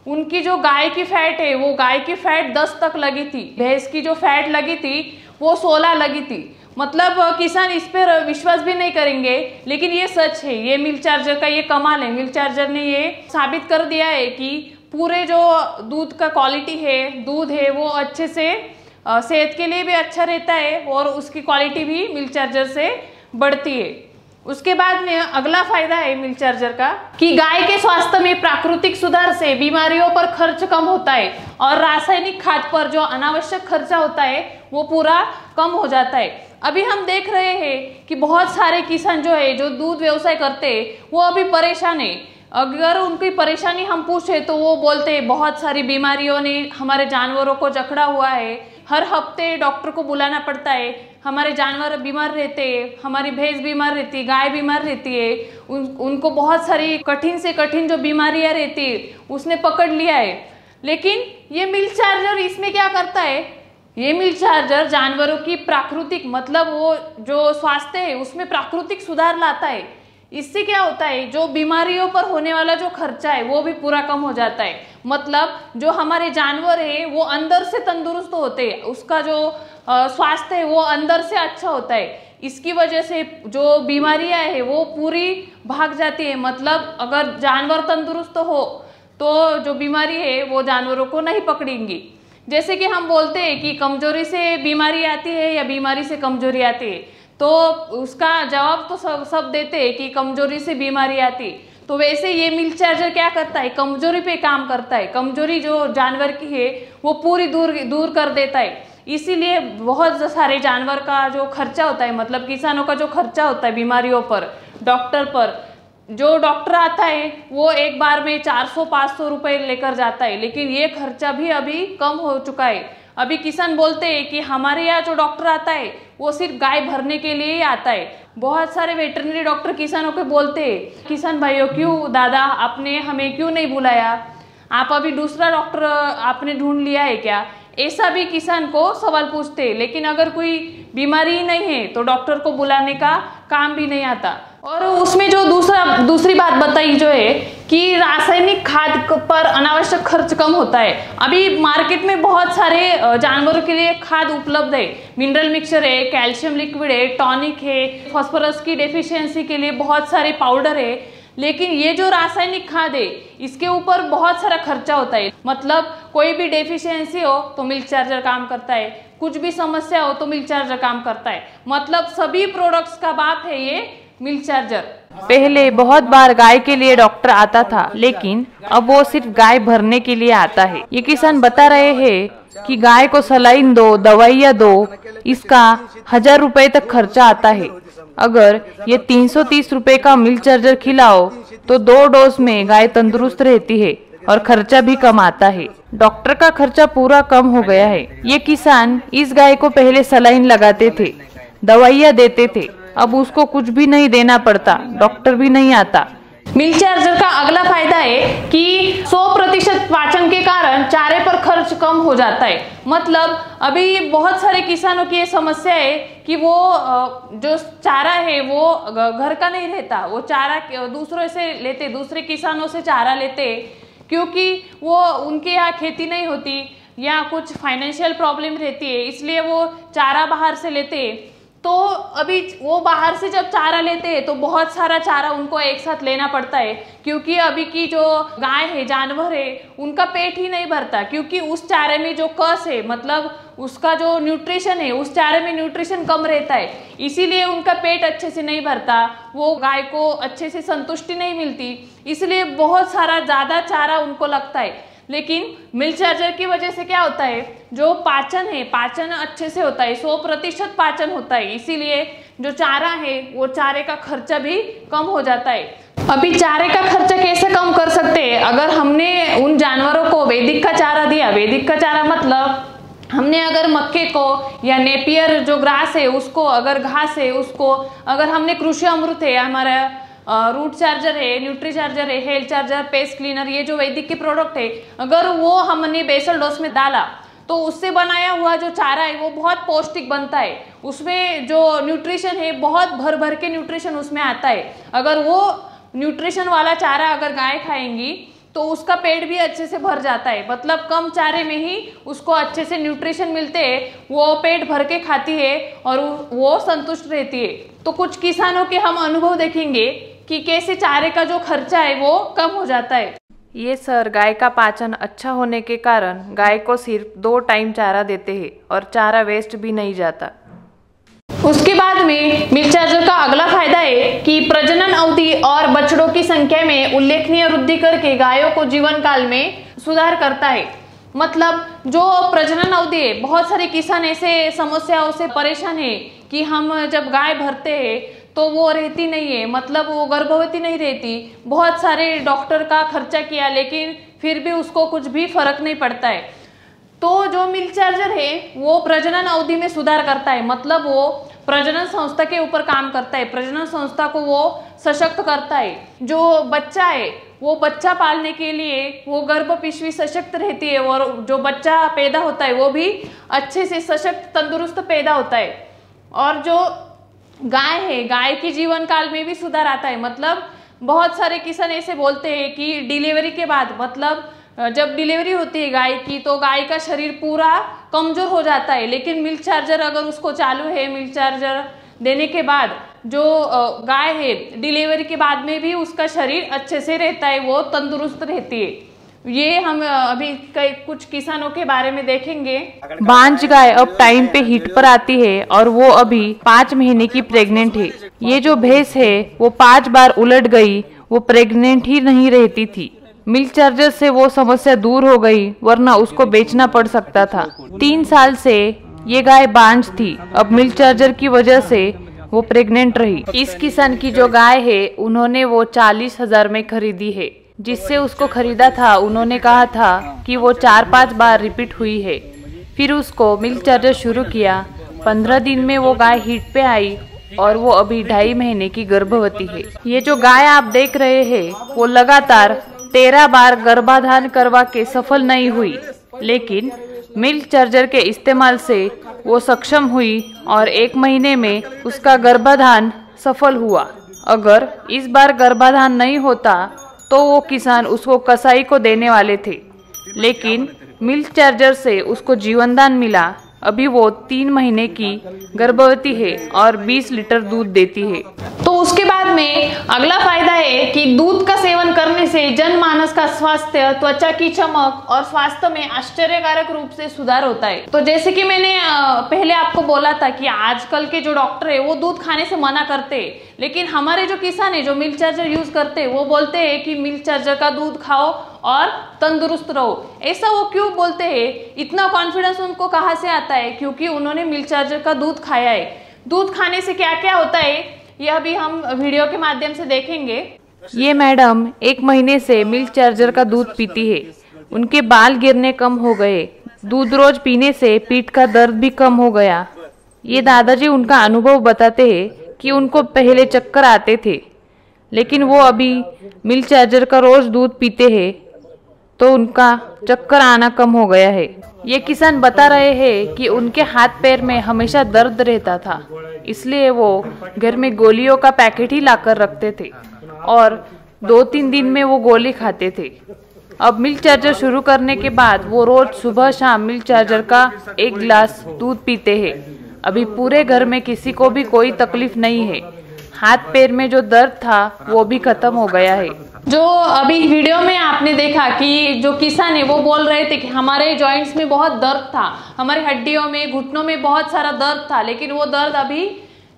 उनकी जो गाय की फैट है वो गाय की फैट 10 तक लगी थी, भैंस की जो फैट लगी थी वो 16 लगी थी। मतलब किसान इस पर विश्वास भी नहीं करेंगे, लेकिन ये सच है। ये मिल्क चार्जर का ये कमाल है। मिल्क चार्जर ने ये साबित कर दिया है कि पूरे जो दूध का क्वालिटी है, दूध है वो अच्छे से सेहत के लिए भी अच्छा रहता है और उसकी क्वालिटी भी मिल्क चार्जर से बढ़ती है। उसके बाद में अगला फायदा है मिल्क चार्जर का कि गाय के स्वास्थ्य में प्राकृतिक सुधार से बीमारियों पर खर्च कम होता है और रासायनिक खाद पर जो अनावश्यक खर्चा होता है वो पूरा कम हो जाता है। अभी हम देख रहे हैं कि बहुत सारे किसान जो है जो दूध व्यवसाय करते हैं वो अभी परेशान है। अगर उनकी परेशानी हम पूछे तो वो बोलते हैं बहुत सारी बीमारियों ने हमारे जानवरों को जकड़ा हुआ है, हर हफ्ते डॉक्टर को बुलाना पड़ता है, हमारे जानवर बीमार रहते हैं, हमारी भैंस बीमार रहती है, गाय बीमार रहती है, उनको बहुत सारी कठिन से कठिन जो बीमारियां रहती है उसने पकड़ लिया है। लेकिन ये मिल्क चार्जर इसमें क्या करता है, ये मिल्क चार्जर जानवरों की प्राकृतिक मतलब वो जो स्वास्थ्य है उसमें प्राकृतिक सुधार लाता है। इससे क्या होता है, जो बीमारियों पर होने वाला जो खर्चा है वो भी पूरा कम हो जाता है। मतलब जो हमारे जानवर है वो अंदर से तंदुरुस्त होते हैं, उसका जो स्वास्थ्य है वो अंदर से अच्छा होता है। इसकी वजह से जो बीमारियां है वो पूरी भाग जाती है। मतलब अगर जानवर तंदुरुस्त हो तो जो बीमारी है वो जानवरों को नहीं पकड़ेंगी। जैसे कि हम बोलते हैं कि कमजोरी से बीमारी आती है या बीमारी से कमजोरी आती है, तो उसका जवाब तो सब देते हैं कि कमजोरी से बीमारी आती। तो वैसे ये मिल्क चार्जर क्या करता है, कमजोरी पे काम करता है। कमजोरी जो जानवर की है वो पूरी दूर कर देता है। इसीलिए बहुत सारे जानवर का जो खर्चा होता है, मतलब किसानों का जो खर्चा होता है बीमारियों पर, डॉक्टर पर, जो डॉक्टर आता है वो एक बार में 400-500 रुपए लेकर जाता है। लेकिन ये खर्चा भी अभी कम हो चुका है। अभी किसान बोलते हैं कि हमारे यहाँ जो डॉक्टर आता है वो सिर्फ गाय भरने के लिए ही आता है। बहुत सारे वेटरनरी डॉक्टर किसानों को बोलते हैं, किसान भाइयों क्यों दादा आपने हमें क्यों नहीं बुलाया, आप अभी दूसरा डॉक्टर आपने ढूंढ लिया है क्या, ऐसा भी किसान को सवाल पूछते हैं। लेकिन अगर कोई बीमारी ही नहीं है तो डॉक्टर को बुलाने का काम भी नहीं आता। और उसमें जो दूसरी बात बताई जो है कि रासायनिक खाद पर अनावश्यक खर्च कम होता है। अभी मार्केट में बहुत सारे जानवरों के लिए खाद उपलब्ध है, मिनरल मिक्सचर है, कैल्शियम लिक्विड है, टॉनिक है, फास्फोरस की डेफिशिएंसी के लिए बहुत सारे पाउडर है। लेकिन ये जो रासायनिक खाद है इसके ऊपर बहुत सारा खर्चा होता है। मतलब कोई भी डेफिशिएंसी हो तो मिल्क चार्जर काम करता है, कुछ भी समस्या हो तो मिल्क चार्जर काम करता है। मतलब सभी प्रोडक्ट्स का बाप है ये मिल्क चार्जर। पहले बहुत बार गाय के लिए डॉक्टर आता था, लेकिन अब वो सिर्फ गाय भरने के लिए आता है। ये किसान बता रहे हैं कि गाय को सलाइन दो, दवाइयाँ दो, इसका 1000 रुपए तक खर्चा आता है। अगर ये 330 रुपए का मिल्क चार्जर खिलाओ तो 2 डोज में गाय तंदुरुस्त रहती है और खर्चा भी कम आता है। डॉक्टर का खर्चा पूरा कम हो गया है। ये किसान इस गाय को पहले सलाइन लगाते थे, दवाइयाँ देते थे, अब उसको कुछ भी नहीं देना पड़ता, डॉक्टर भी नहीं आता। मिल्क चार्जर का अगला फायदा है कि 100% पाचन के कारण चारे पर खर्च कम हो जाता है। मतलब अभी बहुत सारे किसानों की ये समस्या है कि वो जो चारा है वो घर का नहीं रहता, वो चारा दूसरों से लेते, दूसरे किसानों से चारा लेते, क्योंकि वो उनके यहाँ खेती नहीं होती या कुछ फाइनेंशियल प्रॉब्लम रहती है, इसलिए वो चारा बाहर से लेते। तो अभी वो बाहर से जब चारा लेते हैं तो बहुत सारा चारा उनको एक साथ लेना पड़ता है, क्योंकि अभी की जो गाय है, जानवर है, उनका पेट ही नहीं भरता, क्योंकि उस चारे में जो कस है, मतलब उसका जो न्यूट्रिशन है, उस चारे में न्यूट्रिशन कम रहता है, इसीलिए उनका पेट अच्छे से नहीं भरता, वो गाय को अच्छे से संतुष्टि नहीं मिलती, इसलिए बहुत सारा ज़्यादा चारा उनको लगता है। लेकिन मिल्क चार्जर की वजह से क्या होता है, जो पाचन है, पाचन अच्छे से होता है, 100% पाचन होता है, इसीलिए जो चारा है वो चारे का खर्चा भी कम हो जाता है। अभी चारे का खर्चा कैसे कम कर सकते हैं, अगर हमने उन जानवरों को वैदिक का चारा दिया, वैदिक का चारा मतलब हमने अगर मक्के को या नेपियर जो ग्रास है उसको, अगर घास है उसको, अगर हमने कृषि अमृत है, हमारा रूट चार्जर है, न्यूट्री चार्जर है, हेल्थ चार्जर, पेस्ट क्लीनर, ये जो वैदिक के प्रोडक्ट है, अगर वो हमने बेसल डोज में डाला तो उससे बनाया हुआ जो चारा है वो बहुत पौष्टिक बनता है। उसमें जो न्यूट्रिशन है बहुत भर भर के न्यूट्रिशन उसमें आता है। अगर वो न्यूट्रिशन वाला चारा अगर गाय खाएंगी तो उसका पेट भी अच्छे से भर जाता है। मतलब कम चारे में ही उसको अच्छे से न्यूट्रिशन मिलते हैं, वो पेट भर के खाती है और वो संतुष्ट रहती है। तो कुछ किसानों के हम अनुभव देखेंगे कि कैसे चारे का जो खर्चा है वो कम हो जाता है। ये सर गाय का पाचन अच्छा होने के कारण गाय को सिर्फ 2 टाइम चारा देते हैं और चारा वेस्ट भी नहीं जाता। उसके बाद में मिल्क चार्जर का अगला फायदा है कि प्रजनन अवधि और बछड़ों की संख्या में उल्लेखनीय वृद्धि करके गायों को जीवन काल में सुधार करता है। मतलब जो प्रजनन अवधि है, बहुत सारे किसान ऐसे समस्याओं से परेशान है कि हम जब गाय भरते हैं तो वो रहती नहीं है, मतलब वो गर्भवती नहीं रहती। बहुत सारे डॉक्टर का खर्चा किया लेकिन फिर भी उसको कुछ भी फर्क नहीं पड़ता है। तो जो मिल्क चार्जर है वो प्रजनन अवधि में सुधार करता है, मतलब वो प्रजनन संस्था के ऊपर काम करता है, प्रजनन संस्था को वो सशक्त करता है। जो बच्चा है वो बच्चा पालने के लिए वो गर्भ पिशवी सशक्त रहती है और जो बच्चा पैदा होता है वो भी अच्छे से सशक्त तंदुरुस्त पैदा होता है। और जो गाय है, गाय के जीवन काल में भी सुधार आता है। मतलब बहुत सारे किसान ऐसे बोलते हैं कि डिलीवरी के बाद, मतलब जब डिलीवरी होती है गाय की तो गाय का शरीर पूरा कमजोर हो जाता है, लेकिन मिल्क चार्जर अगर उसको चालू है, मिल्क चार्जर देने के बाद जो गाय है डिलीवरी के बाद में भी उसका शरीर अच्छे से रहता है, वो तंदुरुस्त रहती है। ये हम अभी कुछ किसानों के बारे में देखेंगे। बांझ गाय अब टाइम पे हिट पर आती है और वो अभी 5 महीने की प्रेग्नेंट है। ये जो भैंस है वो 5 बार उलट गई, वो प्रेग्नेंट ही नहीं रहती थी। मिल्क चार्जर से वो समस्या दूर हो गई, वरना उसको बेचना पड़ सकता था। 3 साल से ये गाय बांझ थी, अब मिल्क चार्जर की वजह से वो प्रेग्नेंट रही। इस किसान की जो गाय है उन्होंने वो 40,000 में खरीदी है। जिससे उसको खरीदा था उन्होंने कहा था कि वो 4-5 बार रिपीट हुई है। फिर उसको मिल्क चार्जर शुरू किया। 15 दिन में वो गाय हीट पे आई और वो अभी 2.5 महीने की गर्भवती है। ये जो गाय आप देख रहे हैं वो लगातार 13 बार गर्भाधान करवा के सफल नहीं हुई, लेकिन मिल्क चार्जर के इस्तेमाल से वो सक्षम हुई और 1 महीने में उसका गर्भाधान सफल हुआ। अगर इस बार गर्भाधान नहीं होता तो वो किसान उसको कसाई को देने वाले थे, लेकिन मिल्क चार्जर से उसको जीवनदान मिला। अभी वो 3 महीने की गर्भवती है और 20 लीटर दूध देती है। तो उसके बाद में अगला फायदा है कि दूध का सेवन करने से जनमानस का स्वास्थ्य, त्वचा की चमक और स्वास्थ्य में आश्चर्यकारक रूप से सुधार होता है। तो जैसे कि मैंने पहले आपको बोला था कि आजकल के जो डॉक्टर है वो दूध खाने से मना करते हैं, लेकिन हमारे जो किसान है जो मिल्क चार्जर यूज करते हैं वो बोलते हैं कि मिल्क चार्जर का दूध खाओ और तंदुरुस्त रहो। ऐसा वो क्यों बोलते हैं? इतना कॉन्फिडेंस उनको कहाँ से आता है? क्योंकि उन्होंने मिल्क चार्जर का दूध खाया है। दूध खाने से क्या क्या होता है ये अभी हम वीडियो के माध्यम से देखेंगे। ये मैडम 1 महीने से मिल्क चार्जर का दूध पीती है। उनके बाल गिरने कम हो गए। दूध रोज पीने से पीठ का दर्द भी कम हो गया। ये दादाजी उनका अनुभव बताते हैं कि उनको पहले चक्कर आते थे, लेकिन वो अभी मिल्क चार्जर का रोज दूध पीते हैं तो उनका चक्कर आना कम हो गया है। ये किसान बता रहे हैं कि उनके हाथ पैर में हमेशा दर्द रहता था, इसलिए वो घर में गोलियों का पैकेट ही लाकर रखते थे और 2-3 दिन में वो गोली खाते थे। अब मिल्क चार्जर शुरू करने के बाद वो रोज सुबह शाम मिल्क चार्जर का 1 गिलास दूध पीते हैं। अभी पूरे घर में किसी को भी कोई तकलीफ नहीं है। हाथ पैर में जो दर्द था वो भी खत्म हो गया है। जो अभी वीडियो में आपने देखा कि जो किसान है वो बोल रहे थे कि हमारे जॉइंट्स में बहुत दर्द था, हमारी हड्डियों में, घुटनों में बहुत सारा दर्द था, लेकिन वो दर्द अभी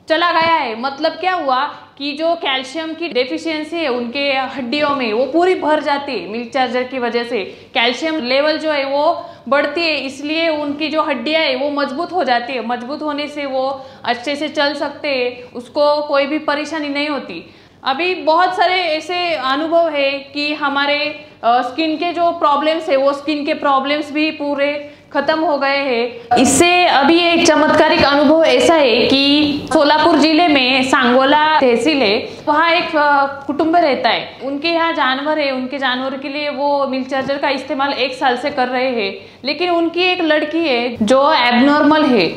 चला गया है। मतलब क्या हुआ कि जो कैल्शियम की डेफिशिएंसी है उनके हड्डियों में वो पूरी भर जाती है। मिल्क चार्जर की वजह से कैल्शियम लेवल जो है वो बढ़ती है, इसलिए उनकी जो हड्डियां है वो मजबूत हो जाती है। मजबूत होने से वो अच्छे से चल सकते हैं, उसको कोई भी परेशानी नहीं होती। अभी बहुत सारे ऐसे अनुभव है कि हमारे स्किन के जो प्रॉब्लम्स है वो स्किन के प्रॉब्लम्स भी पूरे खत्म हो गए हैं। इससे अभी एक चमत्कारिक अनुभव ऐसा है कि सोलापुर जिले में सांगोला तहसील है, वहाँ एक कुटुंब रहता है। उनके यहाँ जानवर है, उनके जानवर के लिए वो मिल्क चार्जर का इस्तेमाल 1 साल से कर रहे हैं, लेकिन उनकी एक लड़की है जो एबनॉर्मल है।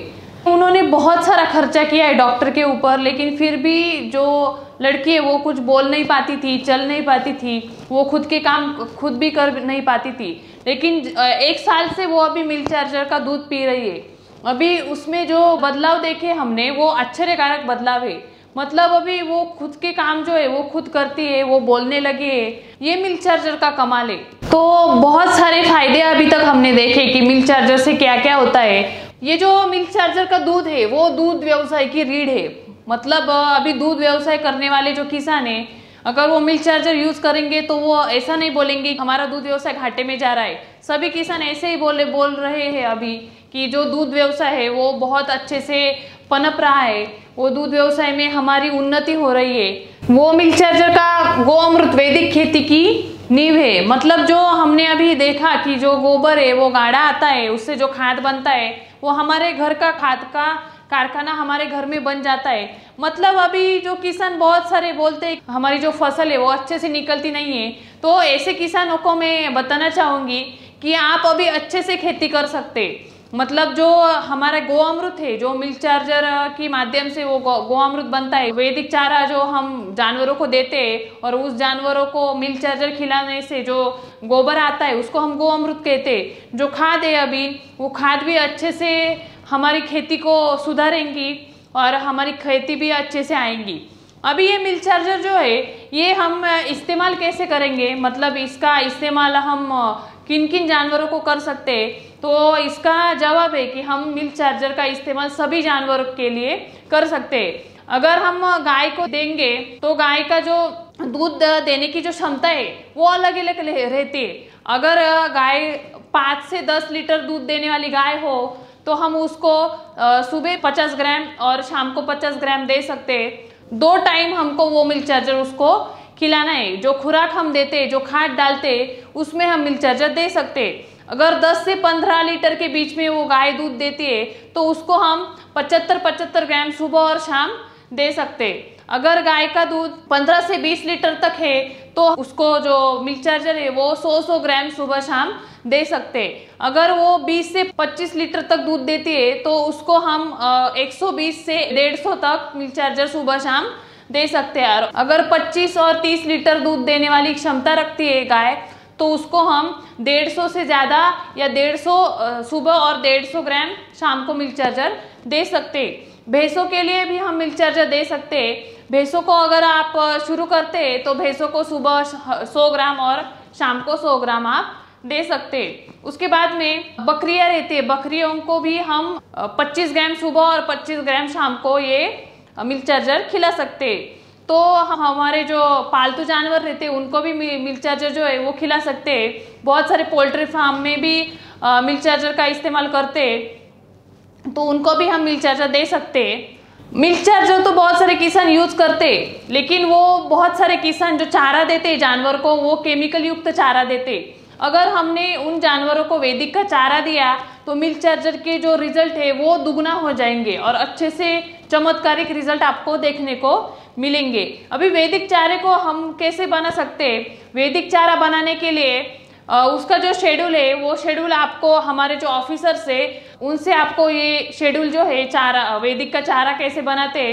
उन्होंने बहुत सारा खर्चा किया है डॉक्टर के ऊपर, लेकिन फिर भी जो लड़की है वो कुछ बोल नहीं पाती थी, चल नहीं पाती थी, वो खुद के काम खुद भी कर नहीं पाती थी। लेकिन 1 साल से वो अभी मिल्क चार्जर का दूध पी रही है। अभी उसमें जो बदलाव देखे हमने वो आश्चर्यकारक बदलाव है। मतलब अभी वो खुद के काम जो है वो खुद करती है, वो बोलने लगी है। ये मिल्क चार्जर का कमाल है। तो बहुत सारे फायदे अभी तक हमने देखे कि मिल्क चार्जर से क्या क्या होता है। ये जो मिल्क चार्जर का दूध है वो दूध व्यवसाय की रीढ़ है। मतलब अभी दूध व्यवसाय करने वाले जो किसान हैं अगर वो मिल्क चार्जर यूज करेंगे तो वो ऐसा नहीं बोलेंगे हमारा दूध व्यवसाय घाटे में जा रहा है। सभी किसान ऐसे ही बोल रहे हैं अभी कि जो दूध व्यवसाय है वो बहुत अच्छे से पनप रहा है, वो दूध व्यवसाय में हमारी उन्नति हो रही है। वो मिल्क चार्जर का गो अमृत वैदिक खेती की नींव है। मतलब जो हमने अभी देखा कि जो गोबर है वो गाढ़ा आता है, उससे जो खाद बनता है वो हमारे घर का खाद का कारखाना हमारे घर में बन जाता है। मतलब अभी जो किसान बहुत सारे बोलते हैं हमारी जो फसल है वो अच्छे से निकलती नहीं है, तो ऐसे किसानों को मैं बताना चाहूँगी कि आप अभी अच्छे से खेती कर सकते। मतलब जो हमारा गो अमृत है, जो मिल्क चार्जर के माध्यम से वो गो अमृत बनता है, वैदिक चारा जो हम जानवरों को देते हैं और उस जानवरों को मिल्क चार्जर खिलाने से जो गोबर आता है उसको हम गो अमृत कहते हैं। जो खाद है अभी वो खाद भी अच्छे से हमारी खेती को सुधारेंगी और हमारी खेती भी अच्छे से आएंगी। अभी ये मिल्क चार्जर जो है ये हम इस्तेमाल कैसे करेंगे, मतलब इसका इस्तेमाल हम किन किन जानवरों को कर सकते हैं, तो इसका जवाब है कि हम मिल्क चार्जर का इस्तेमाल सभी जानवरों के लिए कर सकते हैं। अगर हम गाय को देंगे तो गाय का जो दूध देने की जो क्षमता है वो अलग अलग रहती है। अगर गाय 5 से 10 लीटर दूध देने वाली गाय हो तो हम उसको सुबह 50 ग्राम और शाम को 50 ग्राम दे सकते हैं। 2 टाइम हमको वो मिल्क चार्जर उसको खिलाना है। जो खुराक हम देते, जो खाद डालते उसमें हम मिल्क चार्जर दे सकते। अगर 10 से 15 लीटर के बीच में वो गाय दूध देती है तो उसको हम 75 ग्राम सुबह और शाम दे सकते। अगर गाय का दूध 15 से 20 लीटर तक है तो उसको जो मिल्क चार्जर है वो 100 ग्राम सुबह शाम दे सकते। अगर वो 20 से 25 लीटर तक दूध देती है तो उसको हम 120 से 150 तक मिल्क चार्जर सुबह शाम दे सकते हैं। अगर 25 और 30 लीटर दूध देने वाली क्षमता रखती है गाय तो उसको हम 150 से ज़्यादा या 150 सुबह और 150 ग्राम शाम को मिल्क चार्जर दे सकते। भैंसों के लिए भी हम मिल्क चार्जर दे सकते। भैंसों को अगर आप शुरू करते तो भैंसों को सुबह 100 ग्राम और शाम को 100 ग्राम आप दे सकते। उसके बाद में बकरियां रहती है, बकरियों को भी हम 25 ग्राम सुबह और 25 ग्राम शाम को ये मिल्क चार्जर खिला सकते। तो हमारे जो पालतू जानवर रहते हैं उनको भी मिल्क चार्जर जो है वो खिला सकते। बहुत सारे पोल्ट्री फार्म में भी मिल्क चार्जर का इस्तेमाल करते तो उनको भी हम मिल्क चार्जर दे सकते। मिल्क चार्जर तो बहुत सारे किसान यूज करते, लेकिन वो बहुत सारे किसान जो चारा देते जानवर को वो केमिकल युक्त चारा देते। अगर हमने उन जानवरों को वैदिक का चारा दिया तो मिल्क चार्जर के जो रिजल्ट है वो दुगना हो जाएंगे और अच्छे से चमत्कारिक रिजल्ट आपको देखने को मिलेंगे। अभी वैदिक चारे को हम कैसे बना सकते हैं? वैदिक चारा बनाने के लिए उसका जो शेड्यूल है वो शेड्यूल आपको हमारे जो ऑफिसर्स है उनसे आपको ये शेड्यूल जो है चारा वैदिक का चारा कैसे बनाते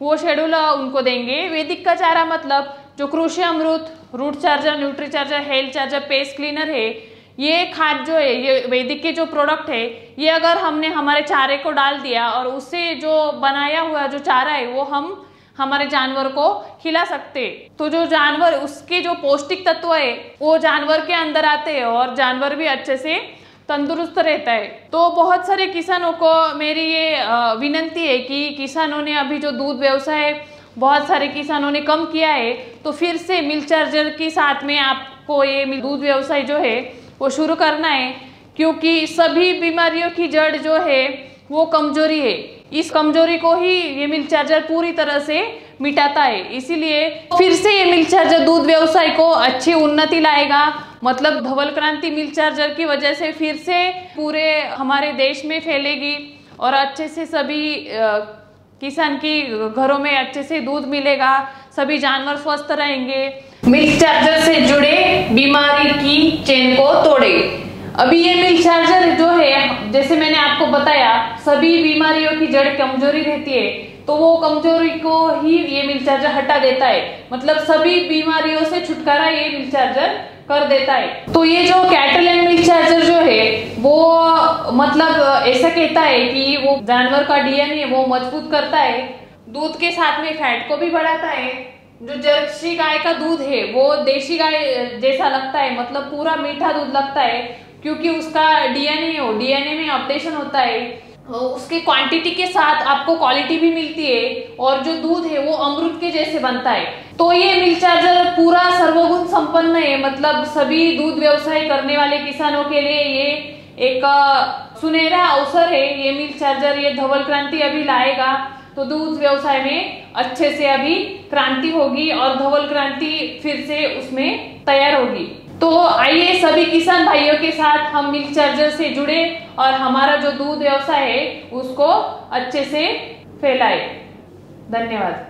वो शेड्यूल उनको देंगे। वैदिक का चारा मतलब जो Krishi Amrit, root charger, nutri charger, health charger, paste cleaner है, ये खाद जो है ये वैदिक के जो प्रोडक्ट है ये अगर हमने हमारे चारे को डाल दिया और उससे जो बनाया हुआ जो चारा है वो हम हमारे जानवर को खिला सकते। तो जो जानवर उसके जो पौष्टिक तत्व है वो जानवर के अंदर आते हैं और जानवर भी अच्छे से तंदुरुस्त रहता है। तो बहुत सारे किसानों को मेरी ये विनती है कि किसानों ने अभी जो दूध व्यवसाय बहुत सारे किसानों ने कम किया है तो फिर से मिल्क चार्जर के साथ में आपको ये दूध व्यवसाय जो है वो शुरू करना है, क्योंकि सभी बीमारियों की जड़ जो है वो कमजोरी है। इस कमजोरी को ही ये मिल्क चार्जर पूरी तरह से मिटाता है। इसीलिए फिर से ये मिल्क चार्जर दूध व्यवसाय को अच्छी उन्नति लाएगा। मतलब धवल क्रांति मिल्क चार्जर की वजह से फिर से पूरे हमारे देश में फैलेगी और अच्छे से सभी किसान की घरों में अच्छे से दूध मिलेगा, सभी जानवर स्वस्थ रहेंगे। मिल्क चार्जर से जुड़े बीमारी की चेन को तोड़े। अभी ये मिल्क चार्जर जो है जैसे मैंने आपको बताया सभी बीमारियों की जड़ कमजोरी रहती है तो वो कमजोरी को ही ये मिल्क चार्जर हटा देता है। मतलब सभी बीमारियों से छुटकारा ये मिल्क चार्जर कर देता है। तो ये जो कैटलन मिल्क चार्जर जो है वो मतलब ऐसा कहता है कि वो जानवर का डीएनए वो मजबूत करता है, दूध के साथ में फैट को भी बढ़ाता है। जो जर्सी गाय का दूध है वो देशी गाय जैसा लगता है, मतलब पूरा मीठा दूध लगता है क्योंकि उसका डीएनए में अपडेशन होता है। उसके क्वांटिटी के साथ आपको क्वालिटी भी मिलती है और जो दूध है वो अमृत के जैसे बनता है। तो ये मिल्क चार्जर पूरा सर्वगुण संपन्न है, मतलब सभी दूध व्यवसाय करने वाले किसानों के लिए ये एक सुनहरा अवसर है। ये मिल्क चार्जर, ये धवल क्रांति अभी लाएगा तो दूध व्यवसाय में अच्छे से अभी क्रांति होगी और धवल क्रांति फिर से उसमें तैयार होगी। तो आइए सभी किसान भाइयों के साथ हम मिल्क चार्जर से जुड़े और हमारा जो दूध व्यवसाय है उसको अच्छे से फैलाए। धन्यवाद।